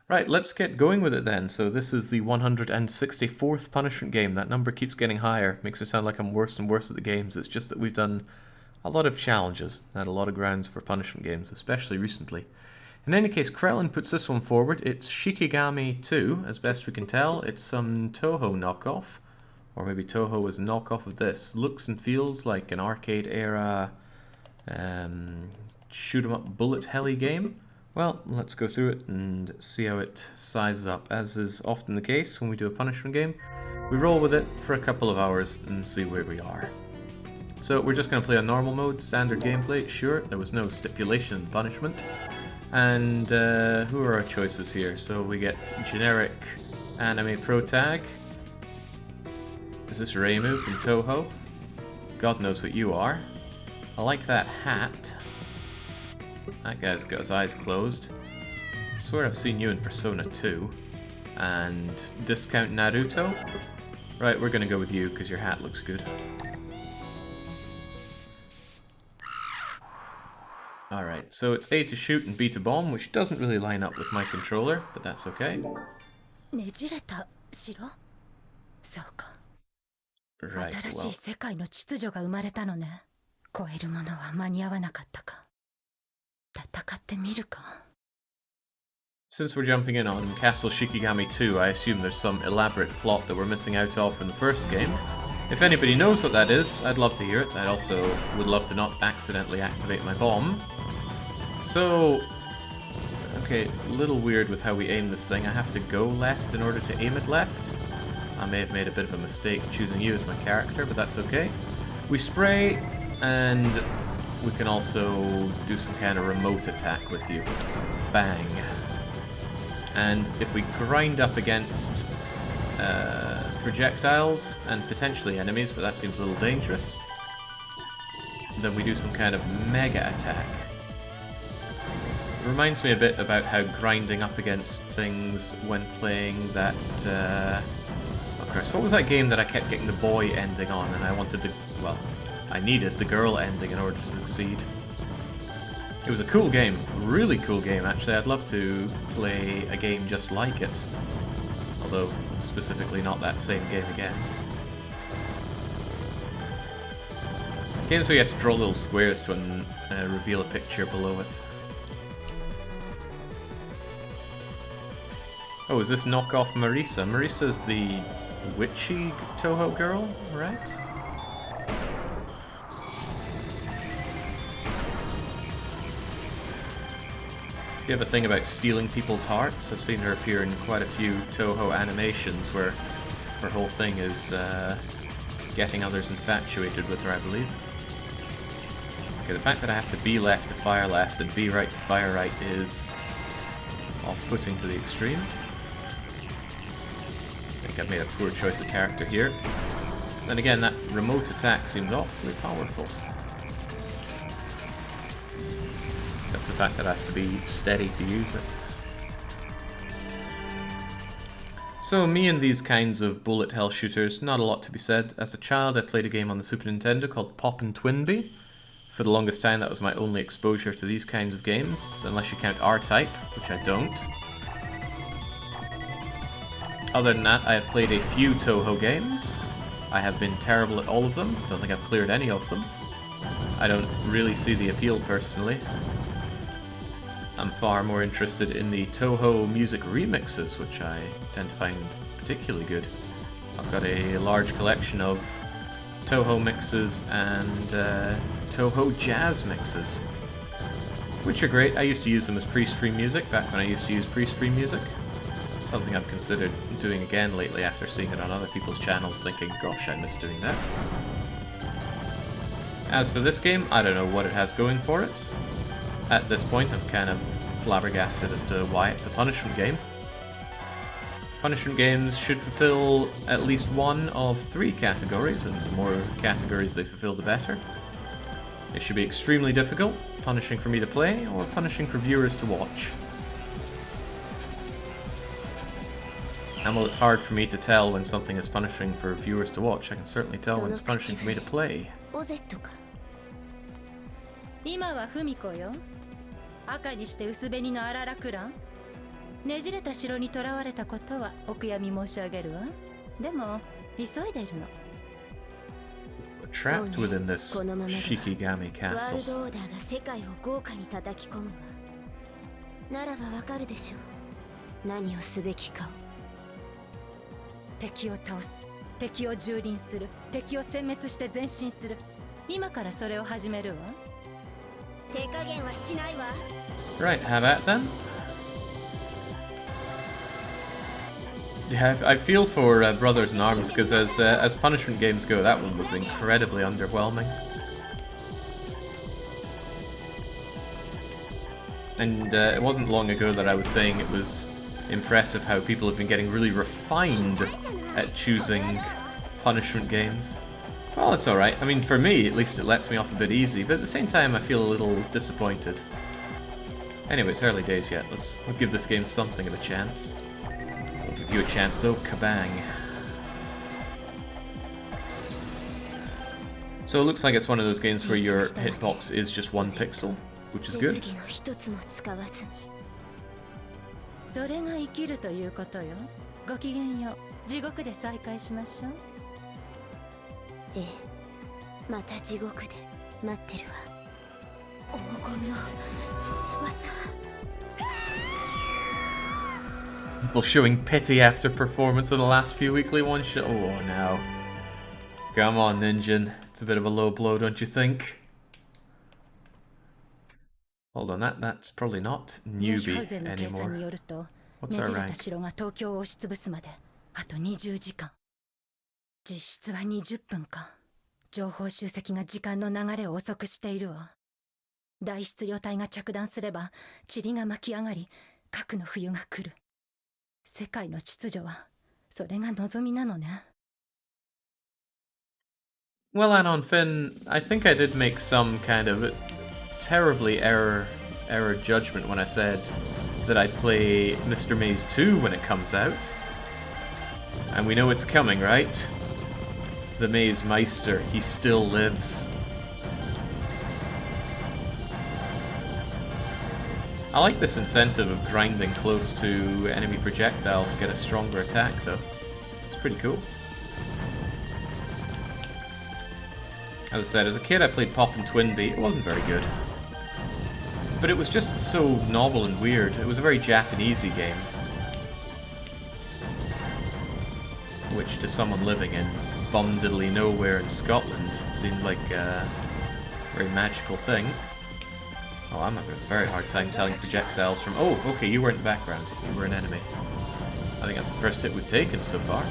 Right, let's get going with it then. So this is the 164th punishment game. That number keeps getting higher. Makes it sound like I'm worse and worse at the games. It's just that we've done a lot of challenges and a lot of grounds for punishment games, especially recently. In any case, Krellin puts this one forward. It's Shikigami 2, as best we can tell. It's some Toho knockoff. Or maybe Toho was a knockoff of this. Looks and feels like an arcade-era shoot-'em-up bullet heli game. Well, let's go through it and see how it sizes up. As is often the case when we do a punishment game, we roll with it for a couple of hours and see where we are. So we're just going to play on normal mode, standard gameplay. Sure, there was no stipulation in punishment. And who are our choices here? So we get generic anime pro tag. Is this Reimu from Toho? God knows what you are. I like that hat. That guy's got his eyes closed. I swear I've seen you in Persona 2. And discount Naruto? Right, we're gonna go with you because your hat looks good. Alright, so it's A to shoot and B to bomb, which doesn't really line up with my controller, but that's okay. Right, well. Since we're jumping in on Castle Shikigami 2, I assume there's some elaborate plot that we're missing out of from the first game. If anybody knows what that is, I'd love to hear it. I also would love to not accidentally activate my bomb. So, okay, a little weird with how we aim this thing. I have to go left in order to aim it left. I may have made a bit of a mistake choosing you as my character, but that's okay. We spray, and we can also do some kind of remote attack with you. Bang. And if we grind up against projectiles and potentially enemies, but that seems a little dangerous, then we do some kind of mega attack. It reminds me a bit about how grinding up against things when playing that... oh Christ, what was that game that I kept getting the boy ending on and I wanted the... well, I needed the girl ending in order to succeed. It was a cool game, really cool game actually. I'd love to play a game just like it. Although, specifically not that same game again. Games where you have to draw little squares to reveal a picture below it. Oh, is this knockoff Marisa? Marisa's the witchy Toho girl, right? You have a thing about stealing people's hearts. I've seen her appear in quite a few Toho animations where her whole thing is getting others infatuated with her, I believe. Okay, the fact that I have to be left to fire left and be right to fire right is off-putting to the extreme. I think I've made a poor choice of character here. Then again, that remote attack seems awfully powerful. Except for the fact that I have to be steady to use it. So me and these kinds of bullet hell shooters, not a lot to be said. As a child I played a game on the Super Nintendo called Poppin' Twinbee. For the longest time that was my only exposure to these kinds of games, unless you count R-Type, which I don't. Other than that, I have played a few Toho games. I have been terrible at all of them. Don't think I've cleared any of them. I don't really see the appeal personally. I'm far more interested in the Toho music remixes, which I tend to find particularly good. I've got a large collection of Toho mixes and Toho jazz mixes, which are great. I used to use them as pre-stream music back when I used to use pre-stream music. Something I've considered doing again lately after seeing it on other people's channels, thinking, gosh, I miss doing that. As for this game, I don't know what it has going for it. At this point, I'm kind of flabbergasted as to why it's a punishment game. Punishment games should fulfill at least one of 3 categories, and the more categories they fulfill, the better. It should be extremely difficult, punishing for me to play, or punishing for viewers to watch. And while it's hard for me to tell when something is punishing for viewers to watch, I can certainly tell when it's punishing for me to play. 今はフミコよ。赤にして薄紅のアララクラン。ねじれた城に囚われたことはお悔やみ申し上げるわ。でも急いでいるの。Trapped within this Shikigami ワー castle. ルドオーダーが世界を豪華に叩き込むわ。ならばわかるでしょう。何をすべきかを。敵を倒す、敵を蹂躙する、敵を殲滅して前進する。今からそれを始めるわ。手加減はしないわ。 Right, how about then? Yeah, I feel for Brothers in Arms because as punishment games go, that one was incredibly underwhelming. And it wasn't long ago that I was saying it was impressive how people have been getting really refined at choosing punishment games. Well, it's alright. I mean, for me, at least it lets me off a bit easy, but at the same time I feel a little disappointed. Anyway, it's early days yet. We'll give this game something of a chance. We'll give you a chance though, kabang. So it looks like it's one of those games where your hitbox is just one pixel, which is good. それが生きるということよ。ごきげんよう。地獄で再会しましょう。ええ、また地獄で待ってるわ。黄金の翼。People showing pity after performance in the last few weekly one-shot. Oh no. Come on, Ninjin. It's a bit of a low blow, don't you think? Hold on, that's probably not newbie anymore. What's our rank? あと20時間。実質は20分か。情報集積が時間の流れを遅くしているわ。大質量体が着弾すれば、塵が巻き上がり、核の冬が来る。世界の秩序は、それが望みなのね。Well, Anon Finn, I think I did make some kind of terribly error judgment when I said that I'd play Mr. Maze 2 when it comes out. And we know it's coming, right? The Maze Meister, he still lives. I like this incentive of grinding close to enemy projectiles to get a stronger attack, though. It's pretty cool. As I said, as a kid I played Pop and Twinbee. It wasn't very good. But it was just so novel and weird. It was a very Japanesey game. Which to someone living in bum-diddly nowhere in Scotland seemed like a very magical thing. Oh, I'm having a very hard time telling projectiles from... Oh, okay, you were in the background. You were an enemy. I think that's the first hit we've taken so far.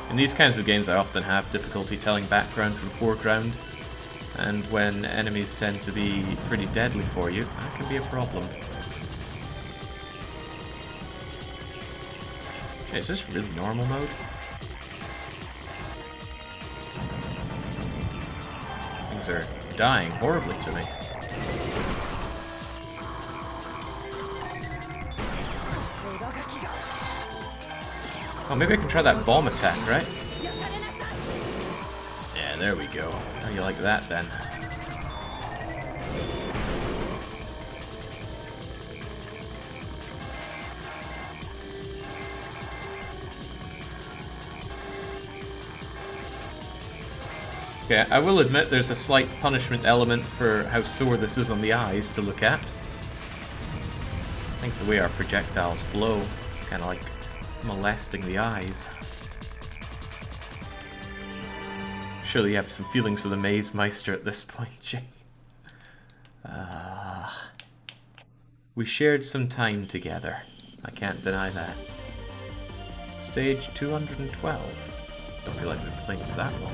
In these kinds of games I often have difficulty telling background from foreground, and when enemies tend to be pretty deadly for you, that can be a problem. Okay, is this really normal mode? Things are dying horribly to me. Oh, maybe I can try that bomb attack, right? Yeah, there we go. How do you like that, then? Okay, I will admit there's a slight punishment element for how sore this is on the eyes to look at. Thanks the way our projectiles flow. It's kind of like molesting the eyes. Surely you have some feelings for the Maze Meister at this point, Jay. We shared some time together. I can't deny that. Stage 212. Don't feel like we've played for that long.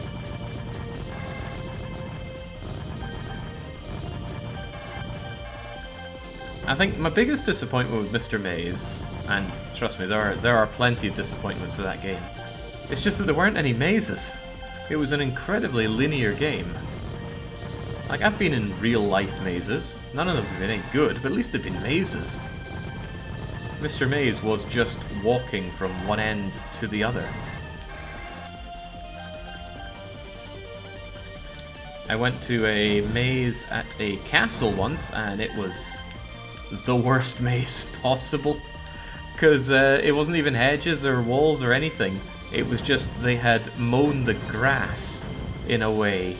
I think my biggest disappointment with Mr. Maze, and trust me, there are plenty of disappointments with that game, it's just that there weren't any mazes. It was an incredibly linear game. Like, I've been in real-life mazes. None of them have been any good, but at least they've been mazes. Mr. Maze was just walking from one end to the other. I went to a maze at a castle once, and it was the worst maze possible. Because it wasn't even hedges or walls or anything. It was just they had mown the grass in a way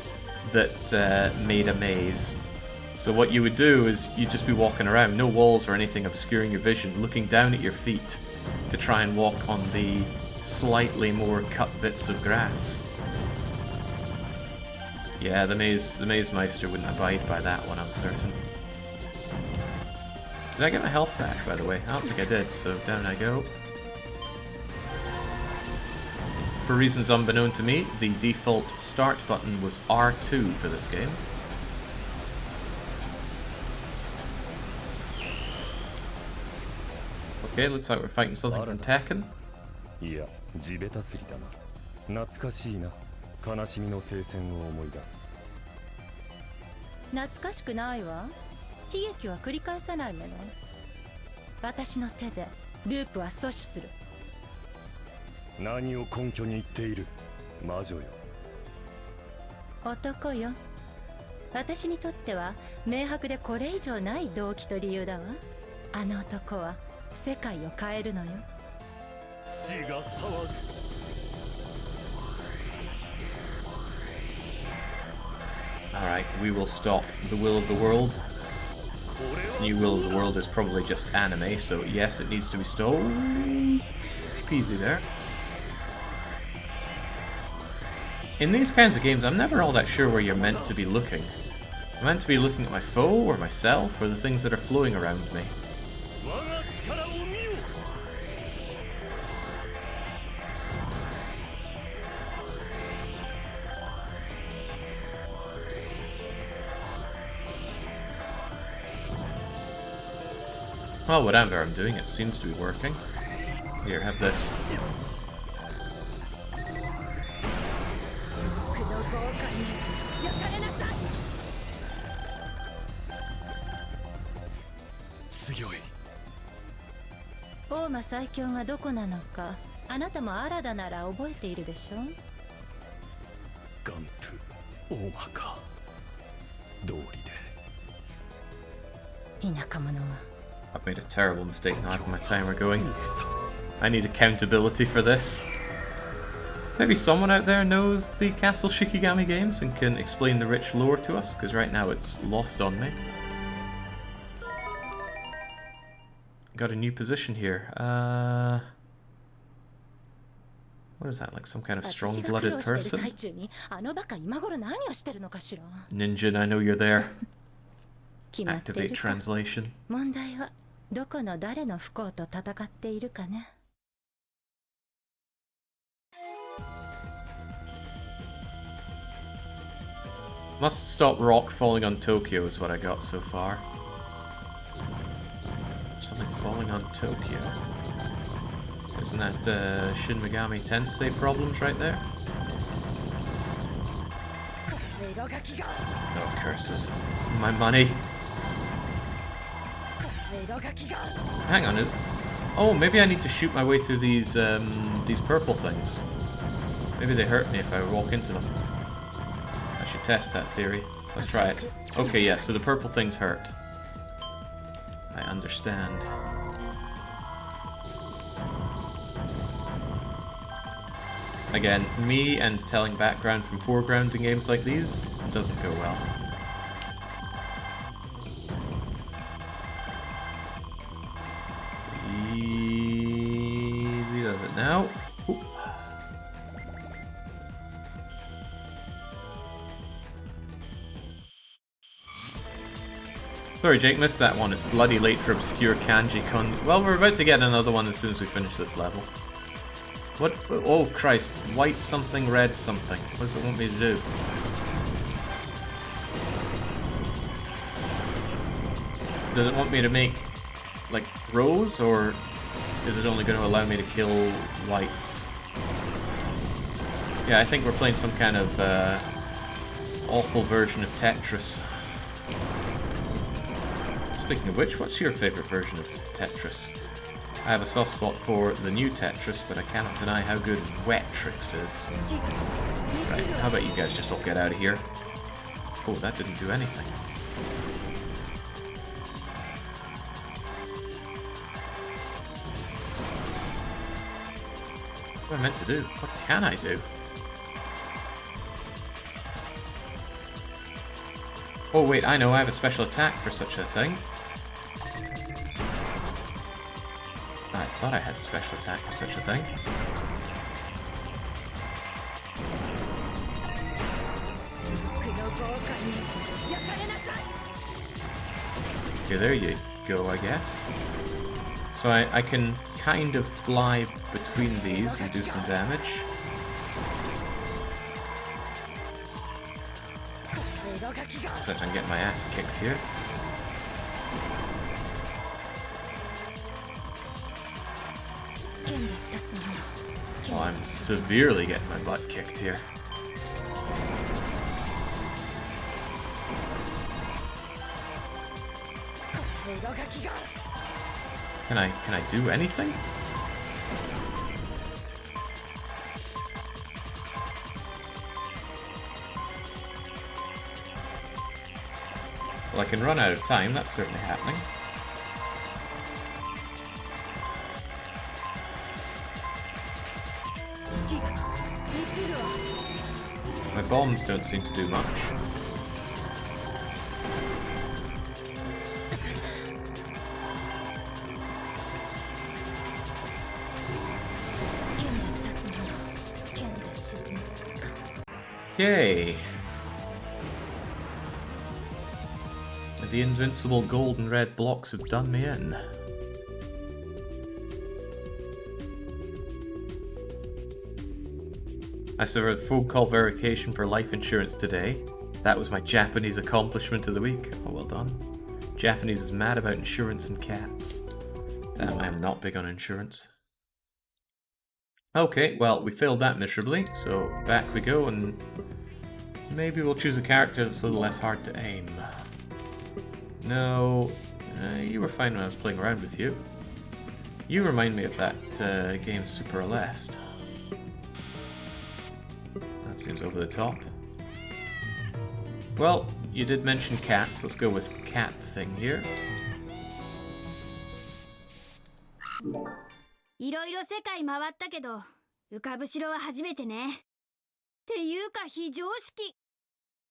that made a maze. So what you would do is you'd just be walking around, no walls or anything obscuring your vision, looking down at your feet to try and walk on the slightly more cut bits of grass. Yeah, the maze meister wouldn't abide by that one, I'm certain. Did I get my health back, by the way? I don't think I did, so down I go. For reasons unbeknown to me, the default start button was R2 for this game. Okay, looks like we're fighting something from Tekken. Yeah, 地べたすりだな。懐かしいな。悲しみの聖戦を思い出す。懐かしくないわ。悲劇は繰り返さないのよ。私の手でループは阻止する。何を根拠に言っている魔女よ。男よ。私にとっては明白でこれ以上ない動機と理由だわ。あの男は世界を変えるのよ。血が騒ぐ。Alright, we will stop the will of the world. This new will of the world is probably just anime, so yes, it needs to be stopped. Easy peasy there. In these kinds of games, I'm never all that sure where you're meant to be looking. I'm meant to be looking at my foe, or myself, or the things that are flowing around me. Well, whatever I'm doing, it seems to be working. Here, have this. Oma 最強がどこなのか、あなたもアラダなら覚えているでしょ？ガンプ、オーマか。道理で。田舎者が。I've made a terrible mistake now having my timer going. I need accountability for this. Maybe someone out there knows the Castle Shikigami games and can explain the rich lore to us, because right now it's lost on me. Got a new position here. What is that, like some kind of strong-blooded person? Ninjin, I know you're there. Activate translation. 問題はどこの誰の不幸と戦っているかね。Must stop rock falling on Tokyo is what I got so far. Something falling on Tokyo. Isn't that Shin Megami Tensei problems right there? Oh, curses. My money. Hang on. Oh, maybe I need to shoot my way through these purple things. Maybe they hurt me if I walk into them. I should test that theory. Let's try it. Okay, yeah, so the purple things hurt. I understand. Again, me and telling background from foreground in games like these doesn't go well. Easy does it now. Oop. Sorry Jake, missed that one. It's bloody late for obscure kanji con. Well, we're about to get another one as soon as we finish this level. What? Oh Christ. White something, red something. What does it want me to do? Does it want me to make, like, rows, or is it only going to allow me to kill whites? Yeah, I think we're playing some kind of awful version of Tetris. Speaking of which, what's your favourite version of Tetris? I have a soft spot for the new Tetris, but I cannot deny how good Wetrix is. Right, how about you guys just all get out of here? Oh, that didn't do anything. What am I meant to do? What can I do? Oh wait, I know, I have a special attack for such a thing. I thought I had a special attack for such a thing. Okay, there you go, I guess. So I can kind of fly between these and do some damage. Except I'm getting my ass kicked here. Oh, I'm severely getting my butt kicked here. Can I do anything? Well, I can run out of time, that's certainly happening. My bombs don't seem to do much. Yay! The invincible gold and red blocks have done me in. I suffered full call verification for life insurance today. That was my Japanese accomplishment of the week. Oh, well done. Japanese is mad about insurance and cats. Damn, I'm not big on insurance. Okay, well, we failed that miserably, so back we go, and maybe we'll choose a character that's a little less hard to aim. No, you were fine when I was playing around with you. You remind me of that game Super Aleste. That seems over the top. Well, you did mention cats. Let's go with cat thing here. いろいろ世界回ったけど、浮かぶ城は初めてね。っていうか非常識。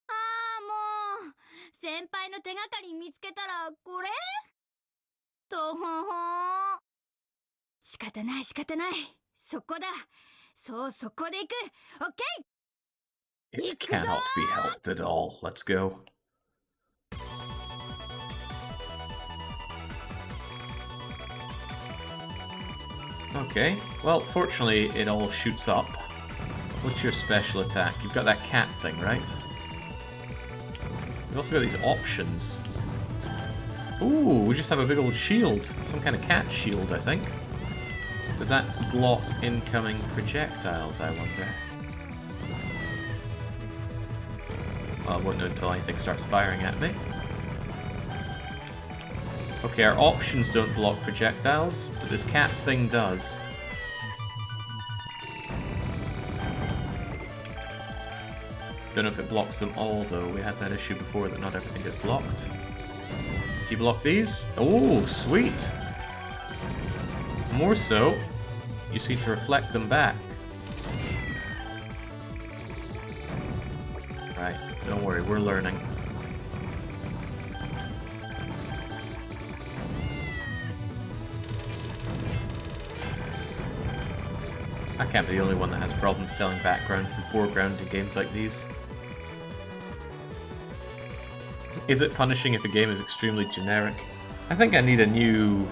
ああ、もう先輩の手がかり見つけたらこれ？とほほ。仕方ない仕方ない。そこだ。そうそこで行く。オッケー。 It cannot be helped at all. Let's go. Okay, well, fortunately it all shoots up. What's your special attack? You've got that cat thing, right? We've also got these options. Ooh, we just have a big old shield. Some kind of cat shield, I think. Does that block incoming projectiles, I wonder? Well, I won't know until anything starts firing at me. Okay, our options don't block projectiles, but this cat thing does. Don't know if it blocks them all, though. We had that issue before that not everything gets blocked. Do you block these? Oh, sweet! More so, you seem to reflect them back. Right, don't worry, we're learning. I can't be the only one that has problems telling background from foreground in games like these. Is it punishing if a game is extremely generic? I think I need a new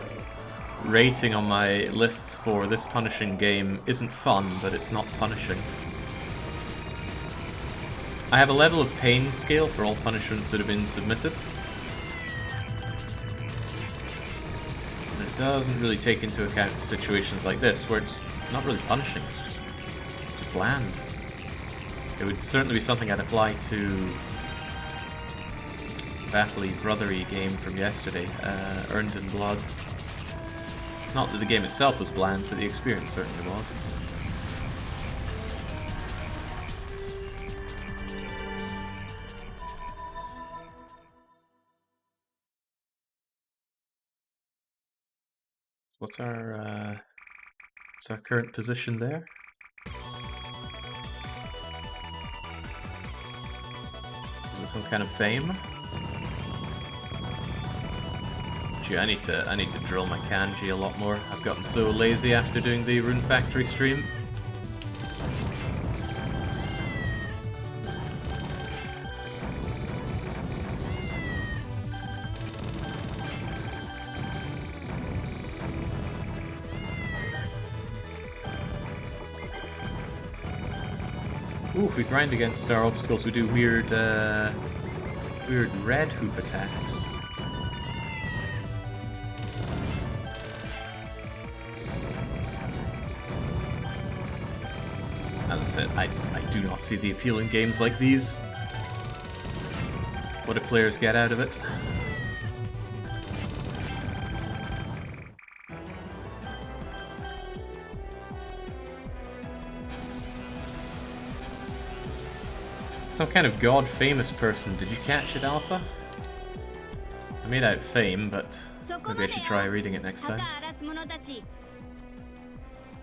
rating on my lists for this punishing game isn't fun, but it's not punishing. I have a level of pain scale for all punishments that have been submitted. And it doesn't really take into account situations like this, where it's not really punishing, it's just bland. It would certainly be something I'd apply to Battley Brothery game from yesterday, Earned in Blood. Not that the game itself was bland, but the experience certainly was. What's our current position there? Is it some kind of fame? Gee, I need to drill my kanji a lot more. I've gotten so lazy after doing the Rune Factory stream. Ooh, if we grind against our obstacles, we do weird red hoop attacks. As I said, I do not see the appeal in games like these. What do players get out of it? Some kind of god-famous person. Did you catch it, Alpha? I made out fame, but maybe I should try reading it next time.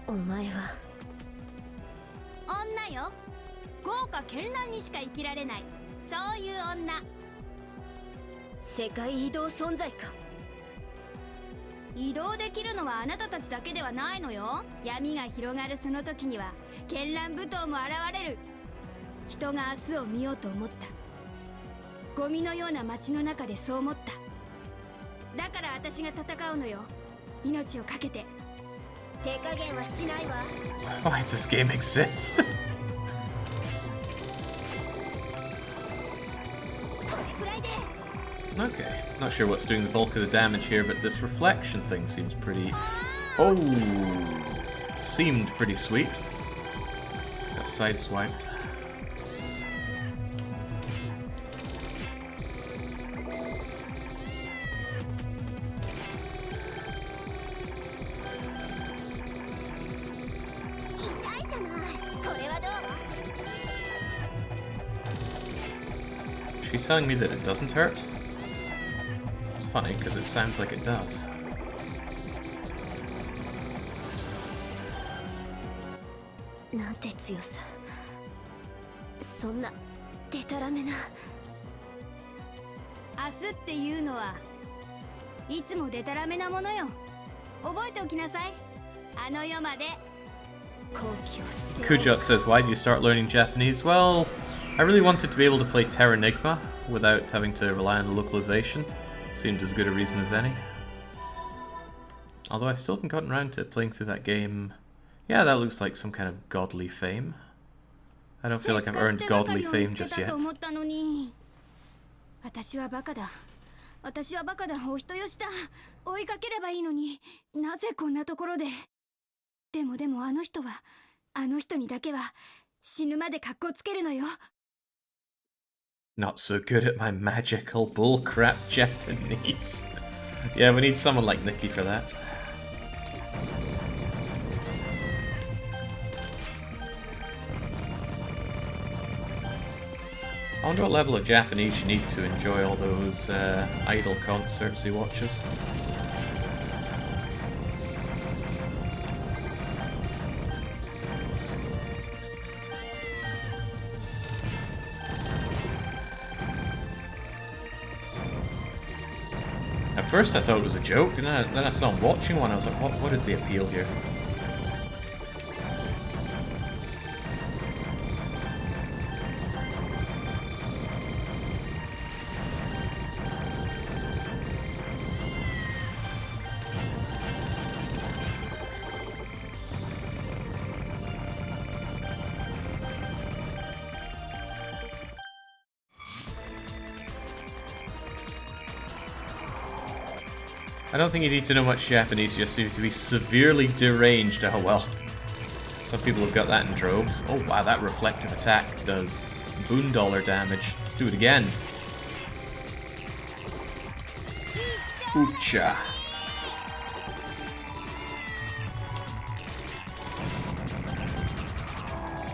お前は女よ。豪華絢爛にしか生きられない。そういう女。世界移動存在か。移動できるのはあなたたちだけではないのよ。闇が広がるその時には絢爛舞踏も現れる。人が明日を見ようと思った。ゴミのような街の中でそう思った。だから私が戦うのよ。命をかけて。手加減はしないわ。Why does this game exist? これくらいで。 Okay, not sure what's doing the bulk of the damage here, but this reflection thing seems pretty... Oh! Seemed pretty sweet. Got sideswiped. She's telling me that it doesn't hurt? It's funny, because it sounds like it does. なんて強さ。そんなデタラメな。明日っていうのはいつもデタラメなものよ。覚えておきなさい。あの世まで。 Kujat says, why did you start learning Japanese? Well, I really wanted to be able to play Terranigma without having to rely on the localization. Seemed as good a reason as any. Although I still haven't gotten around to playing through that game. Yeah, that looks like some kind of godly fame. I don't feel like I've earned godly fame just yet. 私はバカだ。私はバカだ。お人よしだ。追いかければいいのに、なぜこんなところで。でもあの人は、あの人にだけは死ぬまで格好つけるのよ。Not so good at my magical bullcrap Japanese. Yeah, we need someone like Nikki for that. I wonder what level of Japanese you need to enjoy all those idol concerts he watches. At first I thought it was a joke, and then I saw him watching one. I was like, what is the appeal here? I don't think you need to know much Japanese, you just need to be severely deranged. Oh well. Some people have got that in droves. Oh wow, that reflective attack does boondollar damage. Let's do it again. Oocha.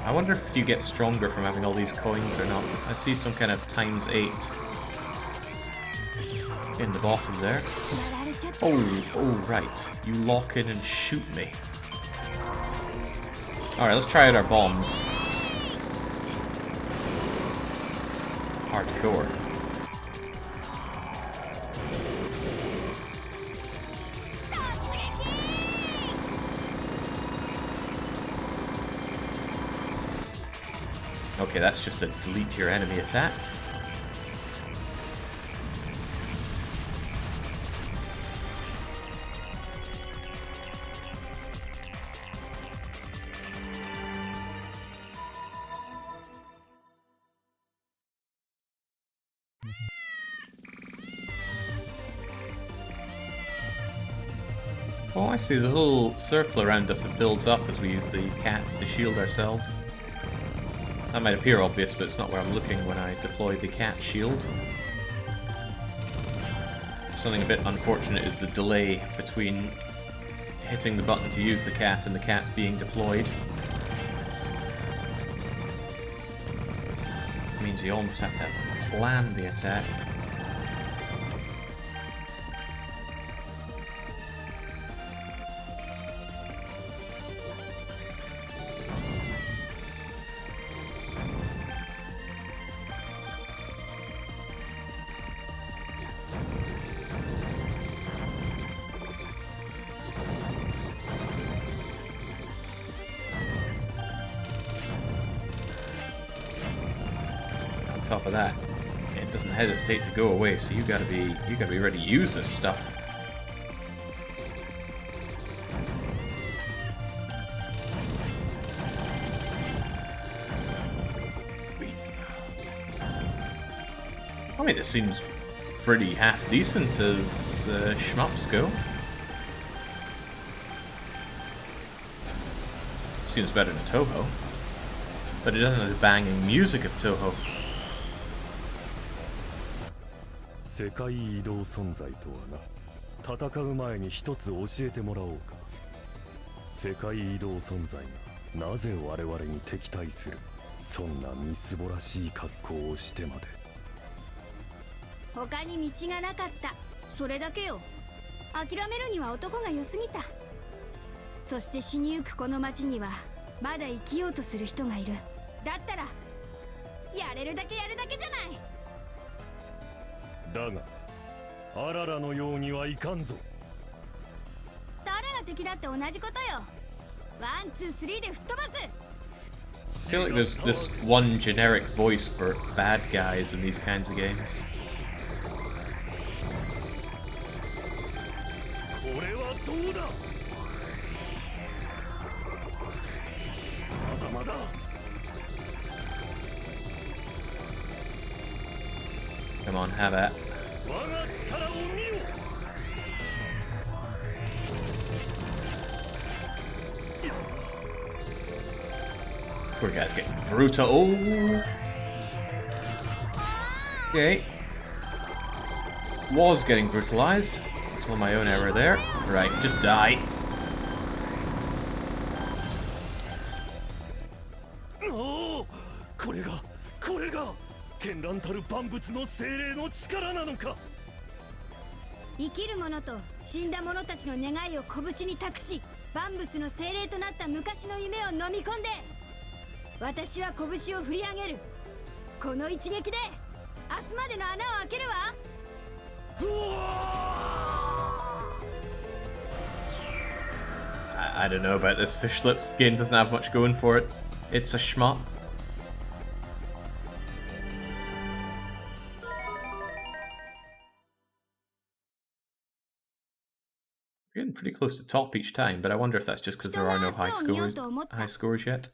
I wonder if you get stronger from having all these coins or not. I see some kind of ×8. in the bottom there. やられちゃった。 Oh, right. You lock in and shoot me. Alright, let's try out our bombs. Hardcore. Okay, that's just a delete your enemy attack. Oh, I see. There's a little circle around us that builds up as we use the cats to shield ourselves. That might appear obvious, but it's not where I'm looking when I deploy the cat shield. Something a bit unfortunate is the delay between hitting the button to use the cat and the cat being deployed. It means you almost have to plan the attack. Top of that, it doesn't hesitate to go away, so you gotta be ready to use this stuff. I mean, it seems pretty half decent as shmups go. Seems better than Toho, but it doesn't have the banging music of Toho. 世界移動存在とはな、戦う前に一つ教えてもらおうか。世界移動存在がなぜ我々に敵対する、そんなみすぼらしい格好をしてまで。他に道がなかった、それだけよ。諦めるには男が良すぎた。そして死にゆくこの町にはまだ生きようとする人がいる。だったらやれるだけやるだけじゃない。だがあららのようにはいかんぞ。誰が敵だって同じことよ。ワン、ツー、スリーで吹っ飛ばす。 I feel like there's this one generic voice for bad guys in these kinds of games. これはどうだ。まだまだ。Come on, have at. 我が力を見よ。 Poor guy's getting brutal. Oh. Okay. Was getting brutalized. Until my own error there. Right, just die. おお、これが絢爛たる万物の精霊の力なのか。生きる者と死んだ者たちの願いを拳に託し、万物の精霊となった昔の夢を飲み込んで、私は拳を振り上げる。この一撃で明日までの穴を開けるわ。I don't know about this. Fish Lips game doesn't have much going for it. It's a shmup. Getting pretty close to top each time, but I wonder if that's just because there are no high scores yet.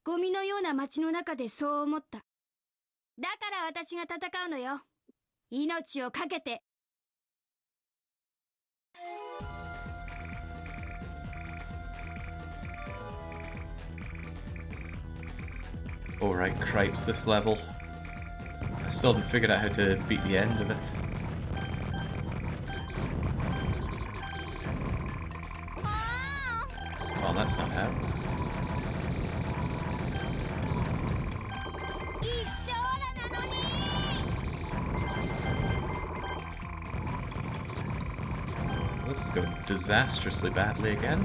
ゴミのような街の中でそう思った。だから私が戦うのよ。命をかけて。Alright, cripes, this level. I still haven't figured out how to beat the end of it. Well, that's not how. This is going disastrously badly again.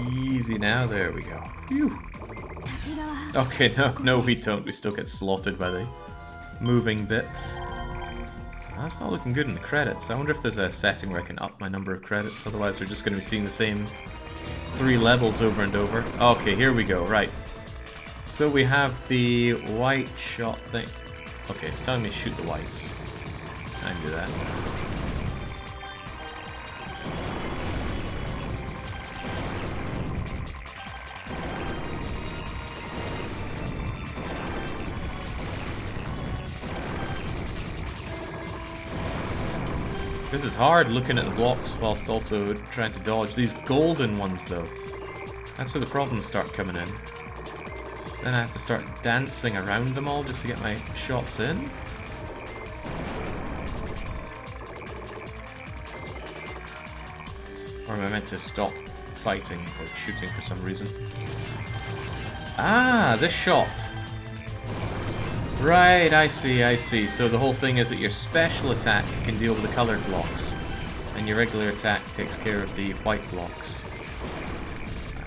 Easy now, there we go. Phew. Okay, no, we don't. We still get slaughtered by the moving bits. That's not looking good in the credits. I wonder if there's a setting where I can up my number of credits, otherwise we're just going to be seeing the same 3 levels over and over. Okay, here we go, right. So we have the white shot thing. Okay, it's telling me to shoot the whites. I can do that. This is hard, looking at the blocks whilst also trying to dodge these golden ones, though. That's where the problems start coming in. Then I have to start dancing around them all just to get my shots in. Or am I meant to stop fighting or shooting for some reason? Ah, this shot! Right, I see. So the whole thing is that your special attack can deal with the colored blocks, and your regular attack takes care of the white blocks.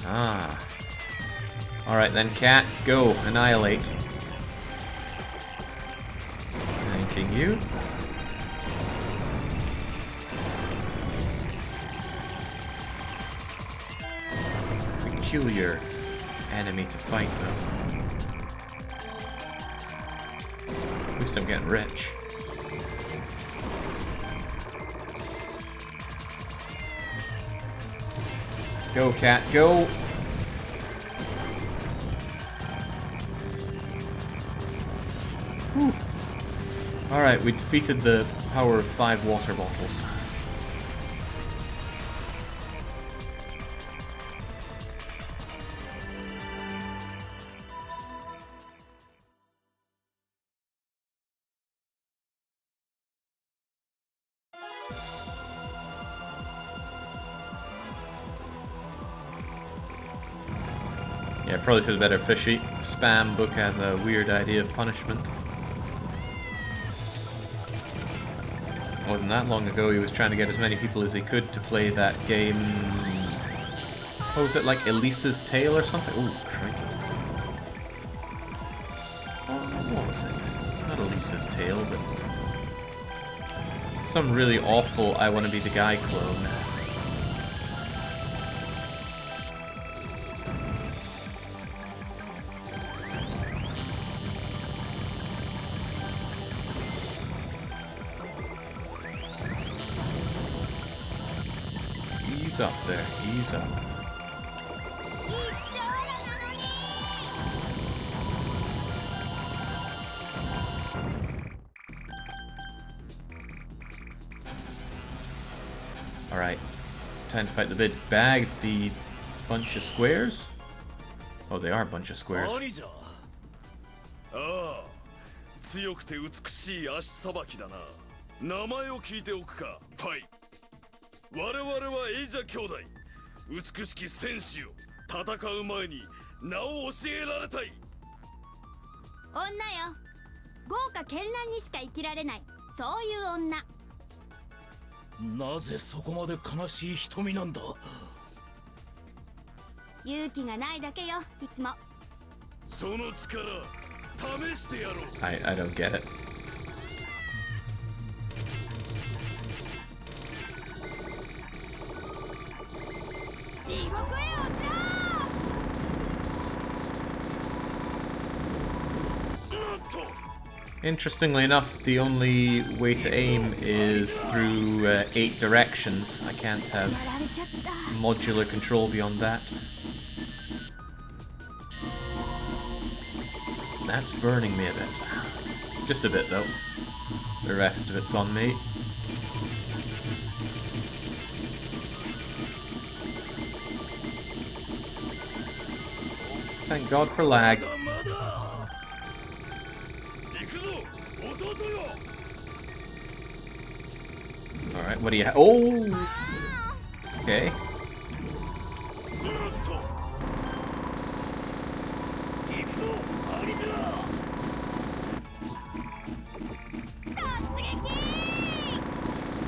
Ah. Alright then, cat, go, annihilate. Thanking you. Peculiar enemy to fight, though. At least I'm getting rich. Go, cat, go! Alright, we defeated the power of 5 water bottles. Yeah, probably feels better fishy. Spam book has a weird idea of punishment. It wasn't that long ago he was trying to get as many people as he could to play that game. What was it, like Elise's Tale or something? Ooh, crikey. What was it? Not Elise's Tale, but some really awful I Wanna Be the Guy clone. Ease up there, ease up. Alright, time to fight the big bag, the bunch of squares. Oh, they are a bunch of squares. ああ、強くて美しい足さばきだな。名前を聞いておくか、パイ。我々はエイジャ兄弟。美しき戦士よ。戦う前に名を教えられたい。女よ。豪華絢爛にしか生きられない。そういう女。なぜそこまで悲しい瞳なんだ。勇気がないだけよ、いつも。その力、試してやろう。I don't get it. Interestingly enough, the only way to aim is through 8 directions. I can't have modular control beyond that. That's burning me a bit. Just a bit though. The rest of it's on me. Thank God for lag. Alright, what do you have? Oh! Okay.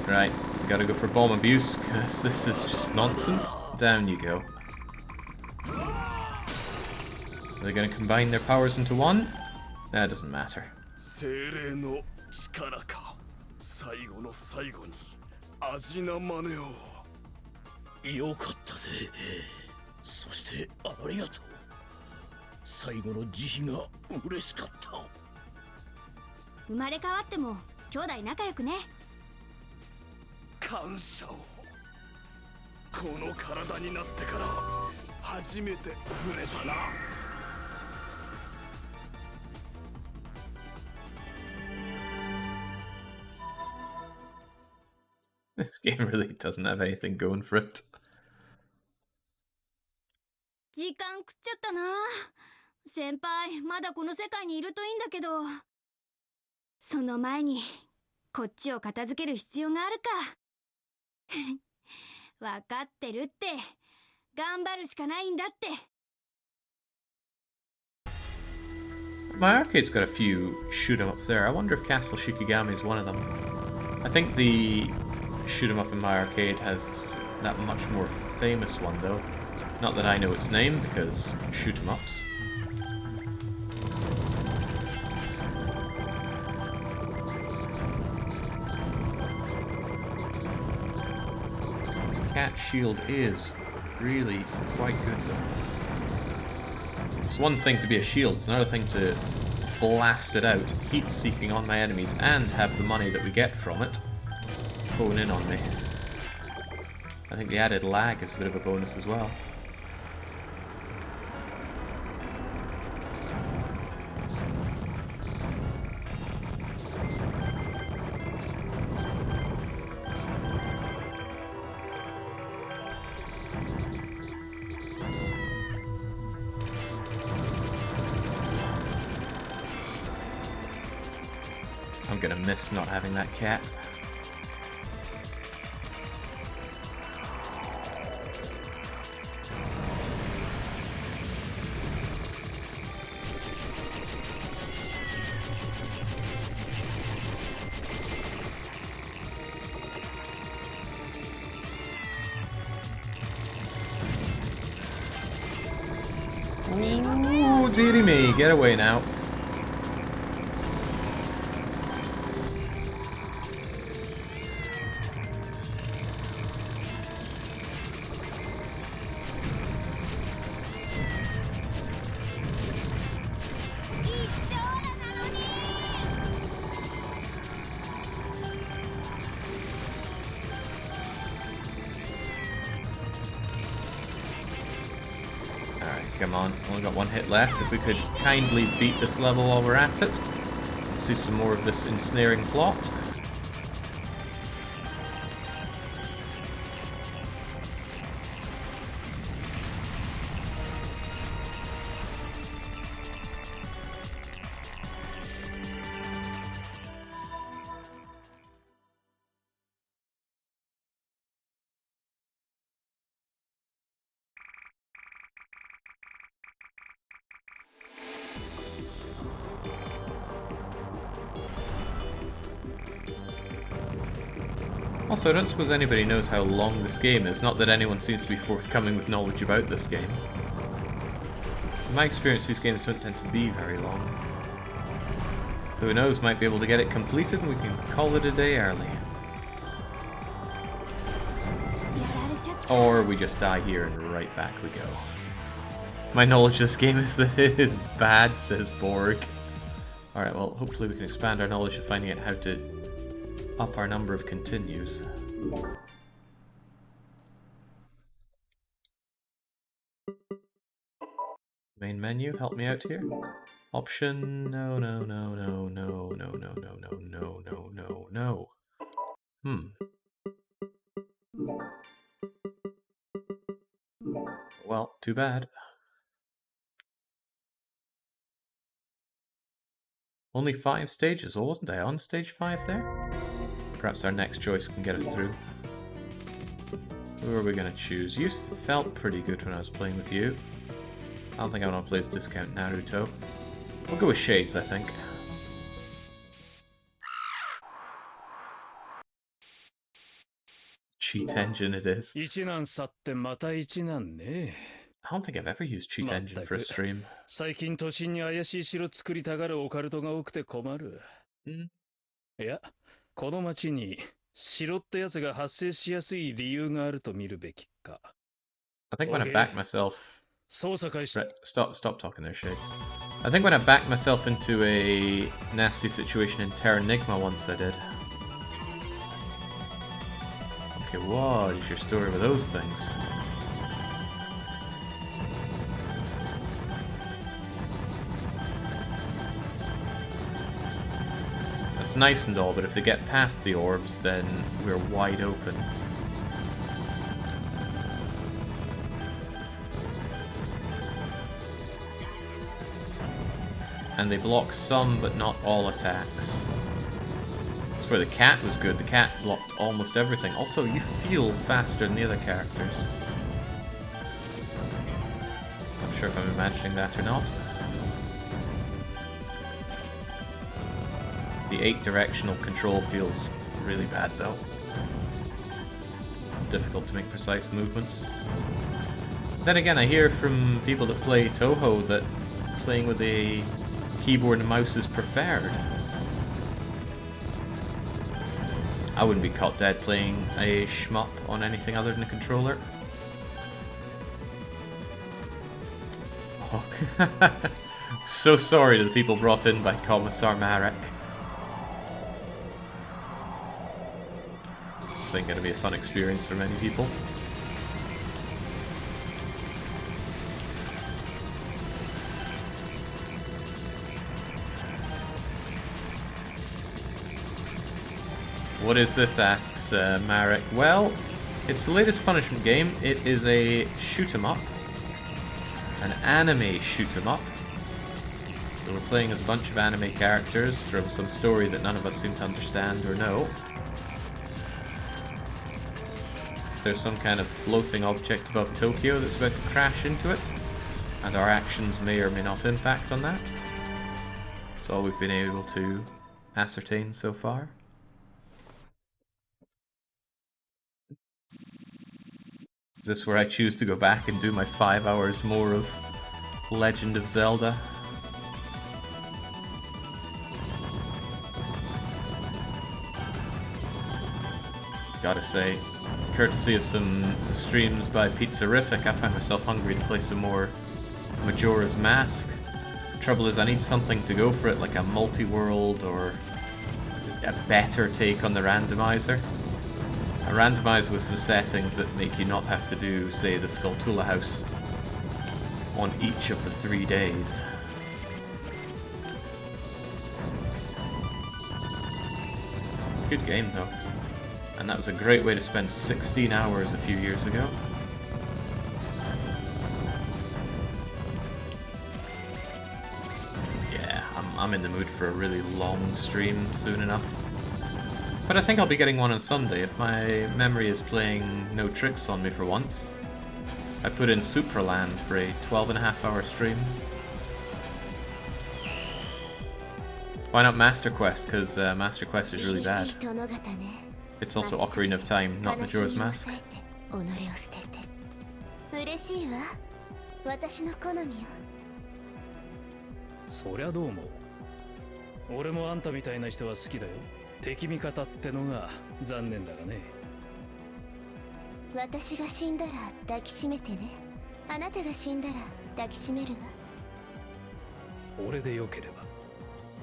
Right, we gotta go for bomb abuse, because this is just nonsense. Down you go. So they're gonna combine their powers into one? That doesn't matter. 精霊の力か。最後の最後に味な真似を。よかったぜ。そしてありがとう。最後の慈悲が嬉しかった。生まれ変わっても兄弟仲良くね。感謝を。この体になってから初めて触れたな。This game really doesn't have anything going for it. 時間食っちゃったな。先輩まだこの世界にいるといいんだけど。その前にこっちを片付ける必要があるか。わかってるって。頑張るしかないんだって。 My arcade's got a few shoot 'em ups there. I wonder if Castle Shikigami is one of them. I think the shoot 'em up in my arcade has that much more famous one though. Not that I know its name, because shoot 'em ups. This cat shield is really quite good though. It's one thing to be a shield, it's another thing to blast it out, heat-seeking on my enemies, and have the money that we get from it phone in on me. I think the added lag is a bit of a bonus as well. I'm gonna miss not having that cat. Ooh, dearie me, get away now. Come on, only got one hit left. If we could kindly beat this level while we're at it. See some more of this ensnaring plot. Also, I don't suppose anybody knows how long this game is, not that anyone seems to be forthcoming with knowledge about this game. In my experience, these games don't tend to be very long. Who knows, might be able to get it completed and we can call it a day early. Or we just die here and right back we go. My knowledge of this game is that it is bad, says Borg. Alright, well, hopefully we can expand our knowledge of finding out how to up our number of continues. Main menu, help me out here. Option, no, no, no, no, no, no, no, no, no, no, no, no, no. Well, too bad. Only 5 stages. Well, wasn't I on stage 5 there? Perhaps our next choice can get us through. Who are we going to choose? You felt pretty good when I was playing with you. I don't think I want to play as discount Naruto. We'll go with Shades, I think. Cheat engine it is. 一難去ってまた一難ね。 I don't think I've ever used cheat engine for a stream. 最近都心に怪しい城作りたがるオカルトが多くて困る。いや、この町に城ってやつが発生しやすい理由があると見るべきか。I think when I backed myself... 捜査開始。 Stop talking there, Shades. I think when I backed myself into a nasty situation in Terranigma once, I did. Okay, what is your story with those things? That's nice and all, but if they get past the orbs, then we're wide open. And they block some, but not all attacks. That's where the cat was good. The cat blocked almost everything. Also, you feel faster than the other characters. Not sure if I'm imagining that or not. The 8-directional control feels really bad, though. Difficult to make precise movements. Then again, I hear from people that play Toho that playing with a keyboard and mouse is preferred. I wouldn't be caught dead playing a shmup on anything other than a controller. Oh. So sorry to the people brought in by Commissar Marek. This ain't gonna be a fun experience for many people. What is this, asks Marek. Well, it's the latest punishment game. It is a shoot-'em-up. An anime shoot-'em-up. So we're playing as a bunch of anime characters from some story that none of us seem to understand or know. There's some kind of floating object above Tokyo that's about to crash into it, and our actions may or may not impact on that. That's all we've been able to ascertain so far. Is this where I choose to go back and do my 5 hours more of Legend of Zelda? Gotta say, courtesy of some streams by Pizzarific, I find myself hungry to play some more Majora's Mask. Trouble is, I need something to go for it, like a multi-world or a better take on the randomizer. A randomizer with some settings that make you not have to do, say, the Skulltula house on each of the 3 days. Good game, though. And that was a great way to spend 16 hours a few years ago. Yeah, I'm in the mood for a really long stream soon enough. But I think I'll be getting one on Sunday if my memory is playing no tricks on me for once. I put in Supraland for a 12.5-hour stream. Why not Master Quest? Because Master Quest is really bad. It's also Ocarina of Time, not Majora's Mask. そりゃどうも。俺もあんたみたいな人は好きだよ。敵味方ってのが残念だがね。私が死んだら抱きしめてね。あなたが死んだら抱きしめるわ。俺でよければ。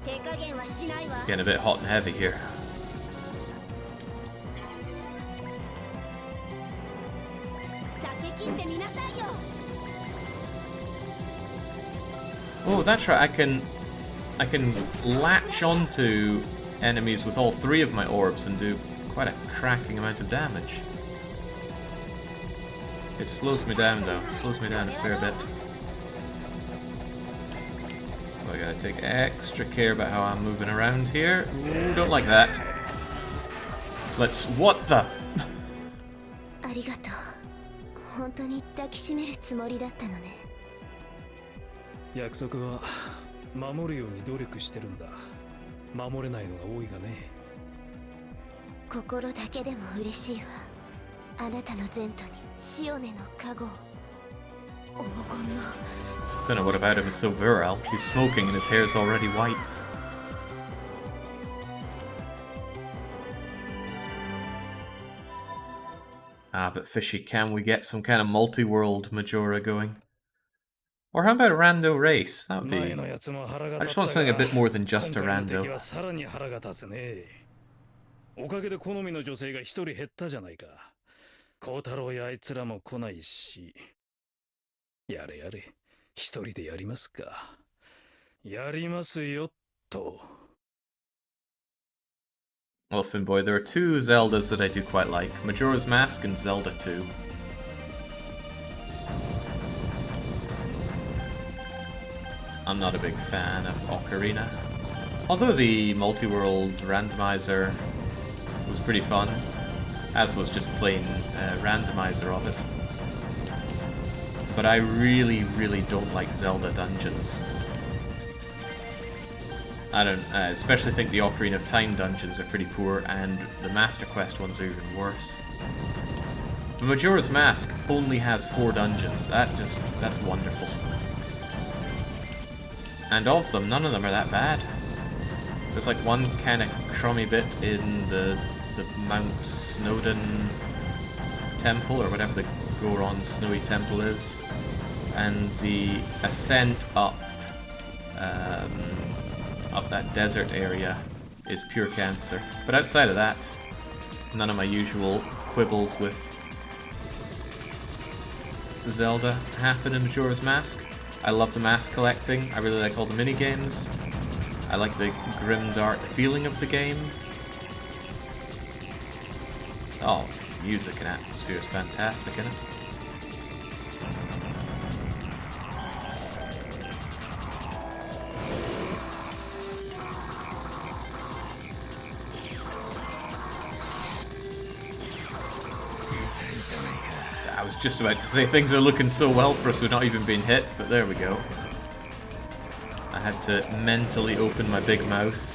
手加減はしないわ。Getting a bit hot and heavy here. Oh, that's right. I can latch onto enemies with all 3 of my orbs and do quite a cracking amount of damage. It slows me down though. It slows me down a fair bit. So I gotta take extra care about how I'm moving around here. Ooh, don't like that. Let's... what the? ありがとう。本当に抱きしめるつもりだったのね。約束は守るように努力してるんだ。守れないのが多いがね。心だけでも嬉しいわ。あなたの前途にシオネの加護を。黄金の。 Don't know what about him is so virile. He's smoking and his hair's already white. Ah, but fishy, can we get some kind of multi-world Majora going? Or how about a rando race? That would be... I just want something a bit more than just a rando. おかげで好みの女性が一人減ったじゃないか。孝太郎やあいつらも来ないし。やれやれ、一人でやりますか。やりますよ、と。Elfin Boy, there are two Zeldas that I do quite like. Majora's Mask and Zelda 2. I'm not a big fan of Ocarina. Although the multi-world randomizer was pretty fun, as was just plain randomizer of it. But I really, really don't like Zelda dungeons. I don't, especially think the Ocarina of Time dungeons are pretty poor, and the Master Quest ones are even worse. The Majora's Mask only has 4 dungeons. That's wonderful. And of them, none of them are that bad. There's like one kind of crummy bit in the Mount Snowdon temple, or whatever the Goron Snowy Temple is, and the ascent up up that desert area is pure cancer. But outside of that, none of my usual quibbles with Zelda happen in Majora's Mask. I love the mask collecting. I really like all the mini games. I like the grim dark feeling of the game. Oh, music and atmosphere is fantastic in it. I was just about to say things are looking so well for us we're not even being hit, but there we go. I had to mentally open my big mouth.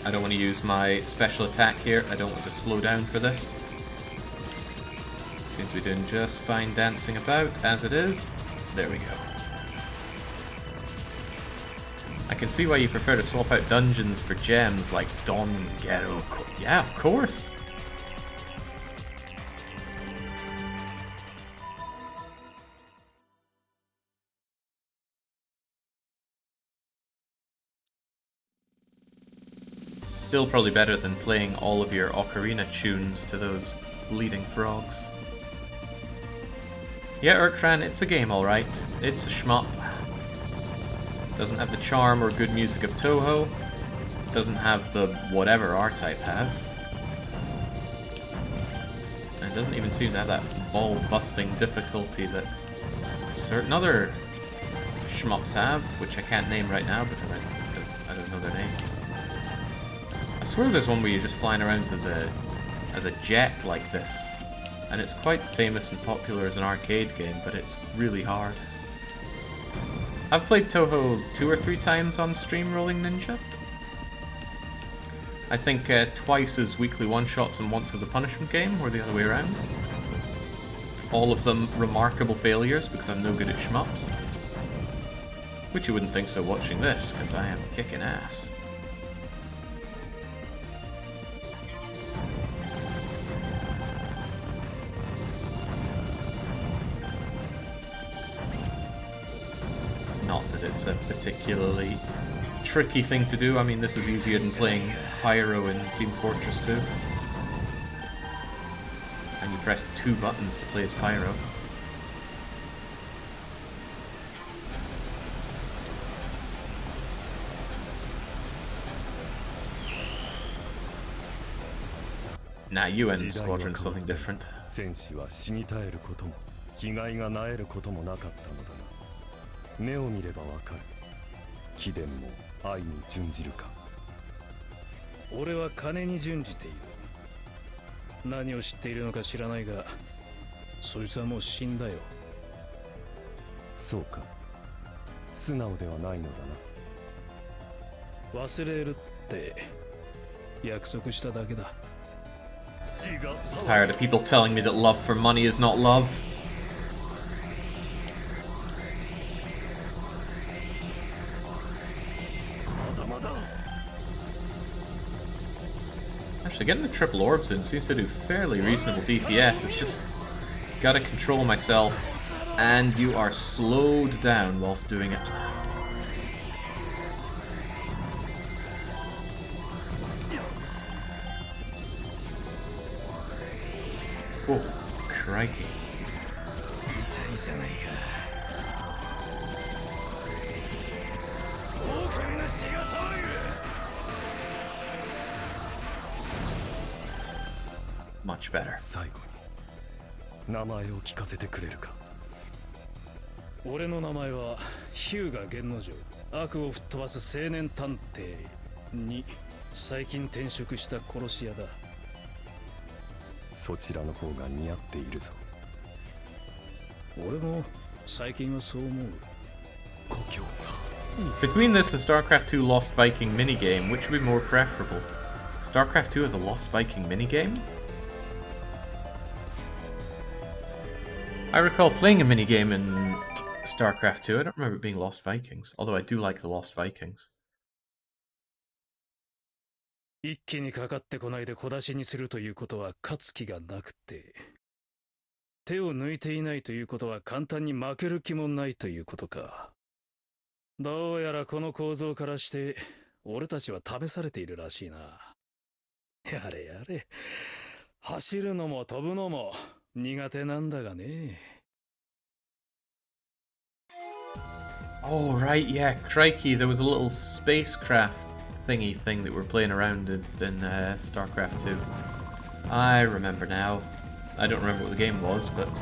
I don't want to use my special attack here. I don't want to slow down for this. Seems to be doing just fine dancing about as it is. There we go. I can see why you prefer to swap out dungeons for gems like Don Gero. Yeah, of course. Still probably better than playing all of your Ocarina tunes to those bleeding frogs. Yeah, Urkran, it's a game alright. It's a shmup. Doesn't have the charm or good music of Toho. Doesn't have the whatever R-Type has. And doesn't even seem to have that ball-busting difficulty that certain other shmups have, which I can't name right now because I don't know their names. I swear there's one where you're just flying around as a jet like this, and it's quite famous and popular as an arcade game, but it's really hard. I've played Toho 2 or 3 times on stream Rolling Ninja. I think twice as weekly one-shots and once as a punishment game, or the other way around. All of them remarkable failures because I'm no good at shmups. Which you wouldn't think so watching this, because I am kicking ass. Not that it's a particularly tricky thing to do. I mean, this is easier than playing Pyro in Team Fortress 2. And you press 2 buttons to play as Pyro. Nah, UN Squadron's something different. 戦士は死に絶えることも気概がなえることもなかったのだが、目を見ればわかる。貴殿も愛に準じるか。俺は金に準じている。何を知っているのか知らないが、そいつはもう死んだよ。そうか。素直ではないのだな。忘れるって約束しただけだ。Tired of people telling me that love for money is not love. Actually, getting the triple orbs in seems to do fairly reasonable DPS. It's just gotta control myself, and you are slowed down whilst doing it. Oh, crikey. Much better. 最後に名前を聞かせてくれるか。俺の名前は日向源之丞、悪を吹っ飛ばす青年探偵に最近転職した殺し屋だ。そちらの方が似合っているぞ。俺も最近はそう思う。故郷が。Between this and StarCraft 2 Lost Viking minigame, which would be more preferable? StarCraft 2 has a Lost Viking minigame? I recall playing a minigame in StarCraft 2. I don't remember it being Lost Vikings, although I do like the Lost Vikings. 一気にかかってこないで小出しにするということは勝つ気がなくて、手を抜いていないということは簡単に負ける気もないということか。どうやらこの構造からして俺たちは試されているらしいな。やれやれ、走るのも飛ぶのも苦手なんだがね。Oh, right, yeah, crikey, there was a little spacecraft thingy thing that we're playing around in StarCraft 2. I remember now. I don't remember what the game was, but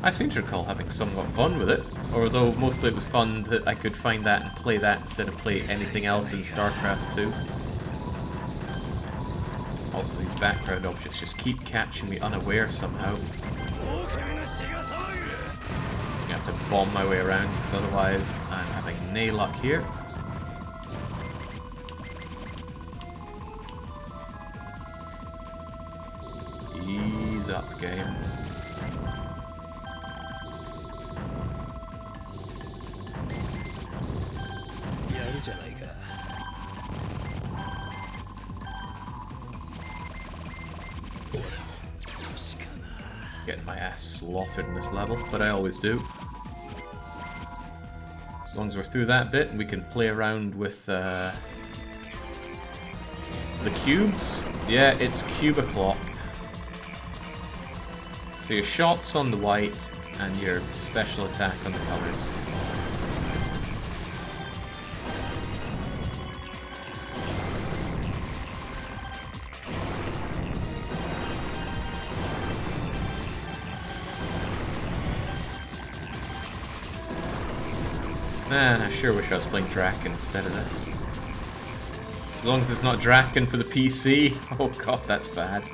I seem to recall having somewhat fun with it. Although mostly it was fun that I could find that and play that instead of play anything else in StarCraft 2. Also, these background objects just keep catching me unaware somehow. I have to bomb my way around, because otherwise I'm having nae luck here. Ease up, game. Getting my ass slaughtered in this level, but I always do. As long as we're through that bit and we can play around with the cubes. Yeah, it's cube o'clock. So your shots on the white and your special attack on the colours. Man, I sure wish I was playing Draken instead of this. As long as it's not Draken for the PC. Oh god, that's bad.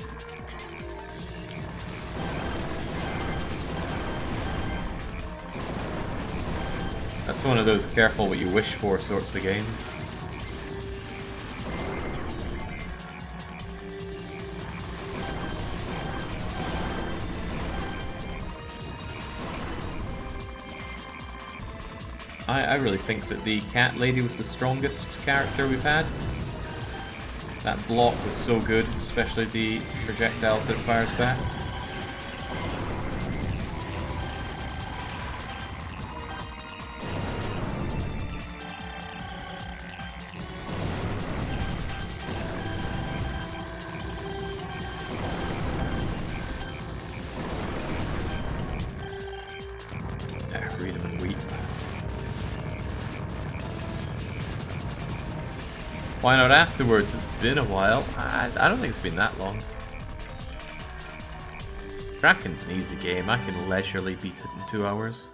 That's one of those careful what you wish for sorts of games. I really think that the cat lady was the strongest character we've had. That block was so good, especially the projectiles that it fires back. Read them and weep. Why not afterwards? It's been a while. I don't think it's been that long. Kraken's an easy game. I can leisurely beat it in 2 hours.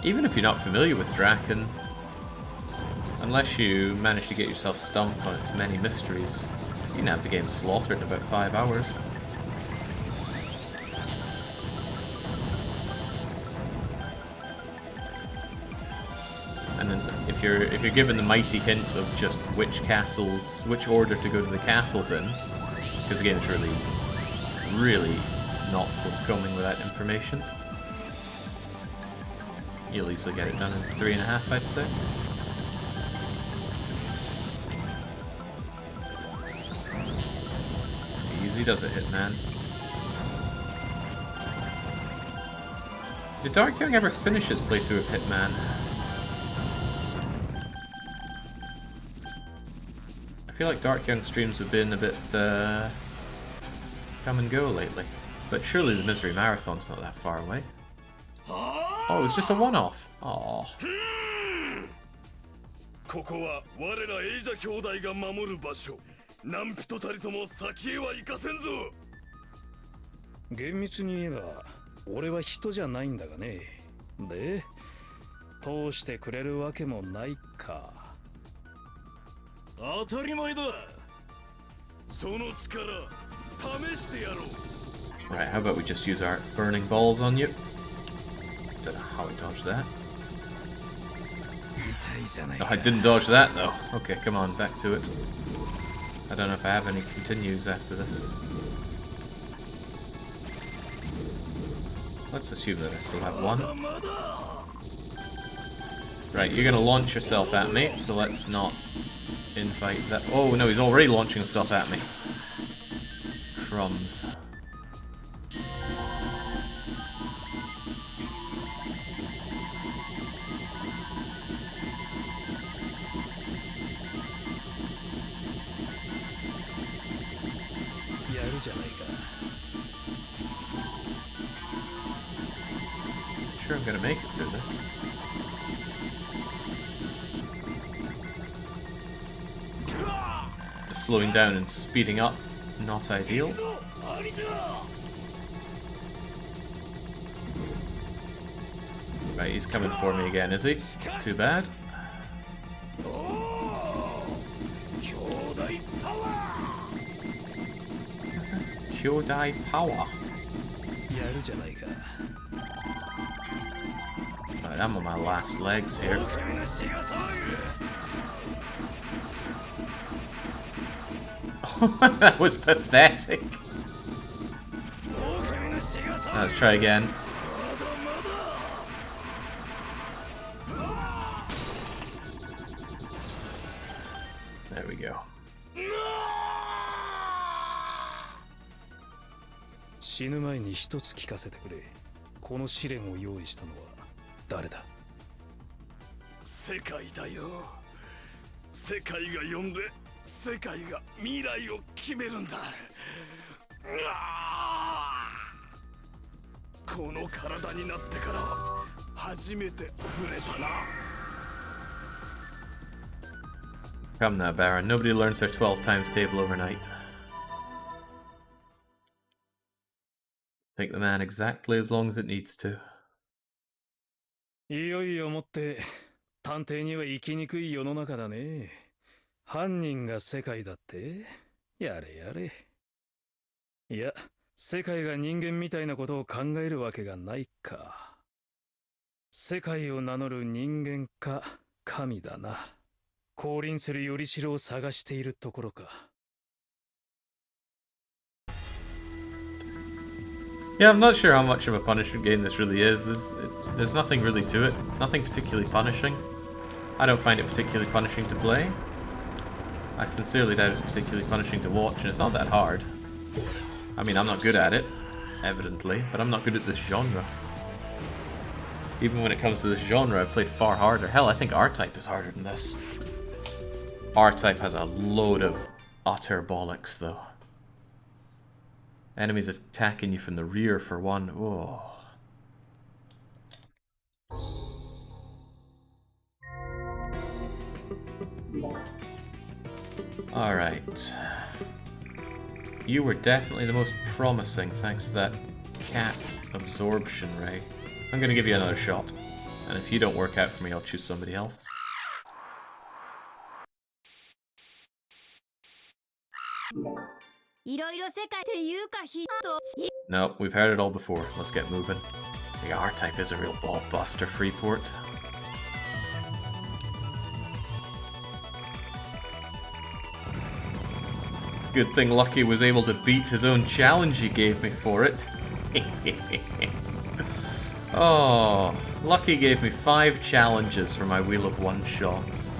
Even if you're not familiar with Draken, unless you manage to get yourself stumped on its many mysteries, you can have the game slaughtered in about 5 hours. And then if you're given the mighty hint of just which order to go to the castles in, because the game is really not forthcoming with that information, you'll easily get it done in 3.5, I'd say. Easy does it, Hitman. Did Dark Young ever finish his playthrough of Hitman? I feel like Dark Young streams have been a bit come and go lately. But surely the Misery Marathon's not that far away. Oh, it's just a one-off. Aww. ここは我らエイジャ兄弟が守る場所。何人たりとも先へは行かせんぞ。厳密に言えば俺は人じゃないんだがね。で、通してくれるわけもないか。当たり前だ。その力試してやろう。Right, how about we just use our burning balls on you? Don't know how I dodged that. Oh, I didn't dodge that though. Okay, come on, back to it. I don't know if I have any continues after this. Let's assume that I still have one. Right, you're gonna launch yourself at me, so let's not invite that. Oh no, he's already launching himself at me. Crumbs. Sure, I'm gonna make it through this. Slowing down and speeding up, not ideal. Right, he's coming for me again, is he? Too bad. Kyodai power. Right, I'm on my last legs here. That was pathetic. Let's try again. There we go. 死ぬ前に一つ聞かせてくれ。この試練を用意したのは誰だ？世界だよ。世界が呼んで、世界が未来を決めるんだ。この体になってから初めて触れたな。Come now, Baron. Nobody learns their 12 times table overnight. Take the man exactly as long as it needs to. いよいよもって探偵には生きにくい世の中だね。犯人が世界だって？やれやれ。いや、世界が人間みたいなことを考えるわけがないか。世界を名乗る人間か神だな。降臨するよりしろを探しているところか。Yeah, I'm not sure how much of a punishment game this really is. There's nothing really to it. Nothing particularly punishing. I don't find it particularly punishing to play. I sincerely doubt it's particularly punishing to watch, and it's not that hard. I mean, I'm not good at it, evidently, but I'm not good at this genre. Even when it comes to this genre, I've played far harder. Hell, I think R-Type is harder than this. R-Type has a load of utter bollocks, though. Enemies attacking you from the rear for one. Oh. Alright. You were definitely the most promising thanks to that cat absorption ray. I'm gonna give you another shot. And if you don't work out for me, I'll choose somebody else. Nope, we've heard it all before. Let's get moving. The R-Type is a real ball-buster, Freeport. Good thing Lucky was able to beat his own challenge he gave me for it. Oh, Lucky gave me 5 challenges for my Wheel of One-Shots.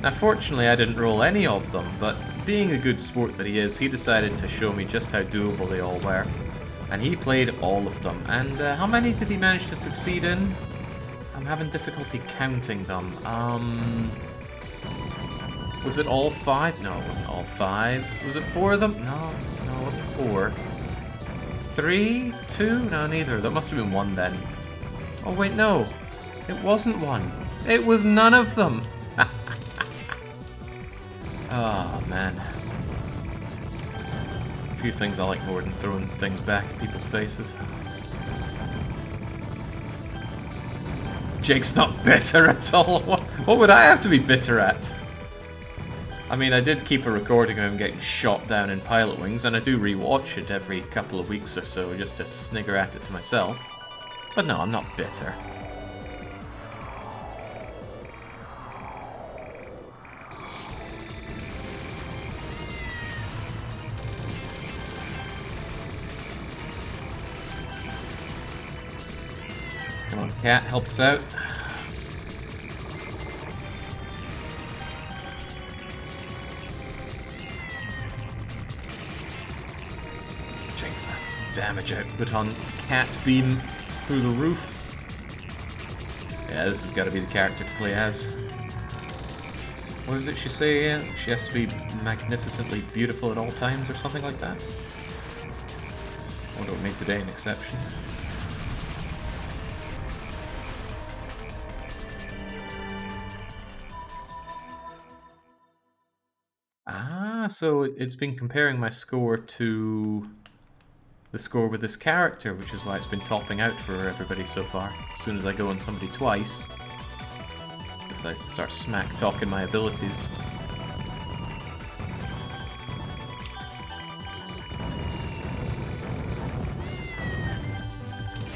Now fortunately I didn't roll any of them, but being the good sport that he is, he decided to show me just how doable they all were. And he played all of them. And how many did he manage to succeed in? I'm having difficulty counting them. Was it all 5? No, it wasn't all 5. Was it 4 of them? No, it wasn't 4. 3? 2? No, neither. That must have been 1 then. Oh wait, no. It wasn't 1. It was none of them. Oh, man. A few things I like more than throwing things back at people's faces. Jake's not bitter at all. What would I have to be bitter at? I mean, I did keep a recording of him getting shot down in Pilot Wings, and I do rewatch it every couple of weeks or so just to snigger at it to myself. But no, I'm not bitter. Come on, cat, help us out. Change that damage output on Cat Beam through the roof. Yeah, this has got to be the character to play as. What does it she say? Yeah, she has to be magnificently beautiful at all times or something like that. I don't make today an exception. Ah, so it's been comparing my score to the score with this character, which is why it's been topping out for everybody so far. As soon as I go on somebody twice, it decides to start smack-talking my abilities.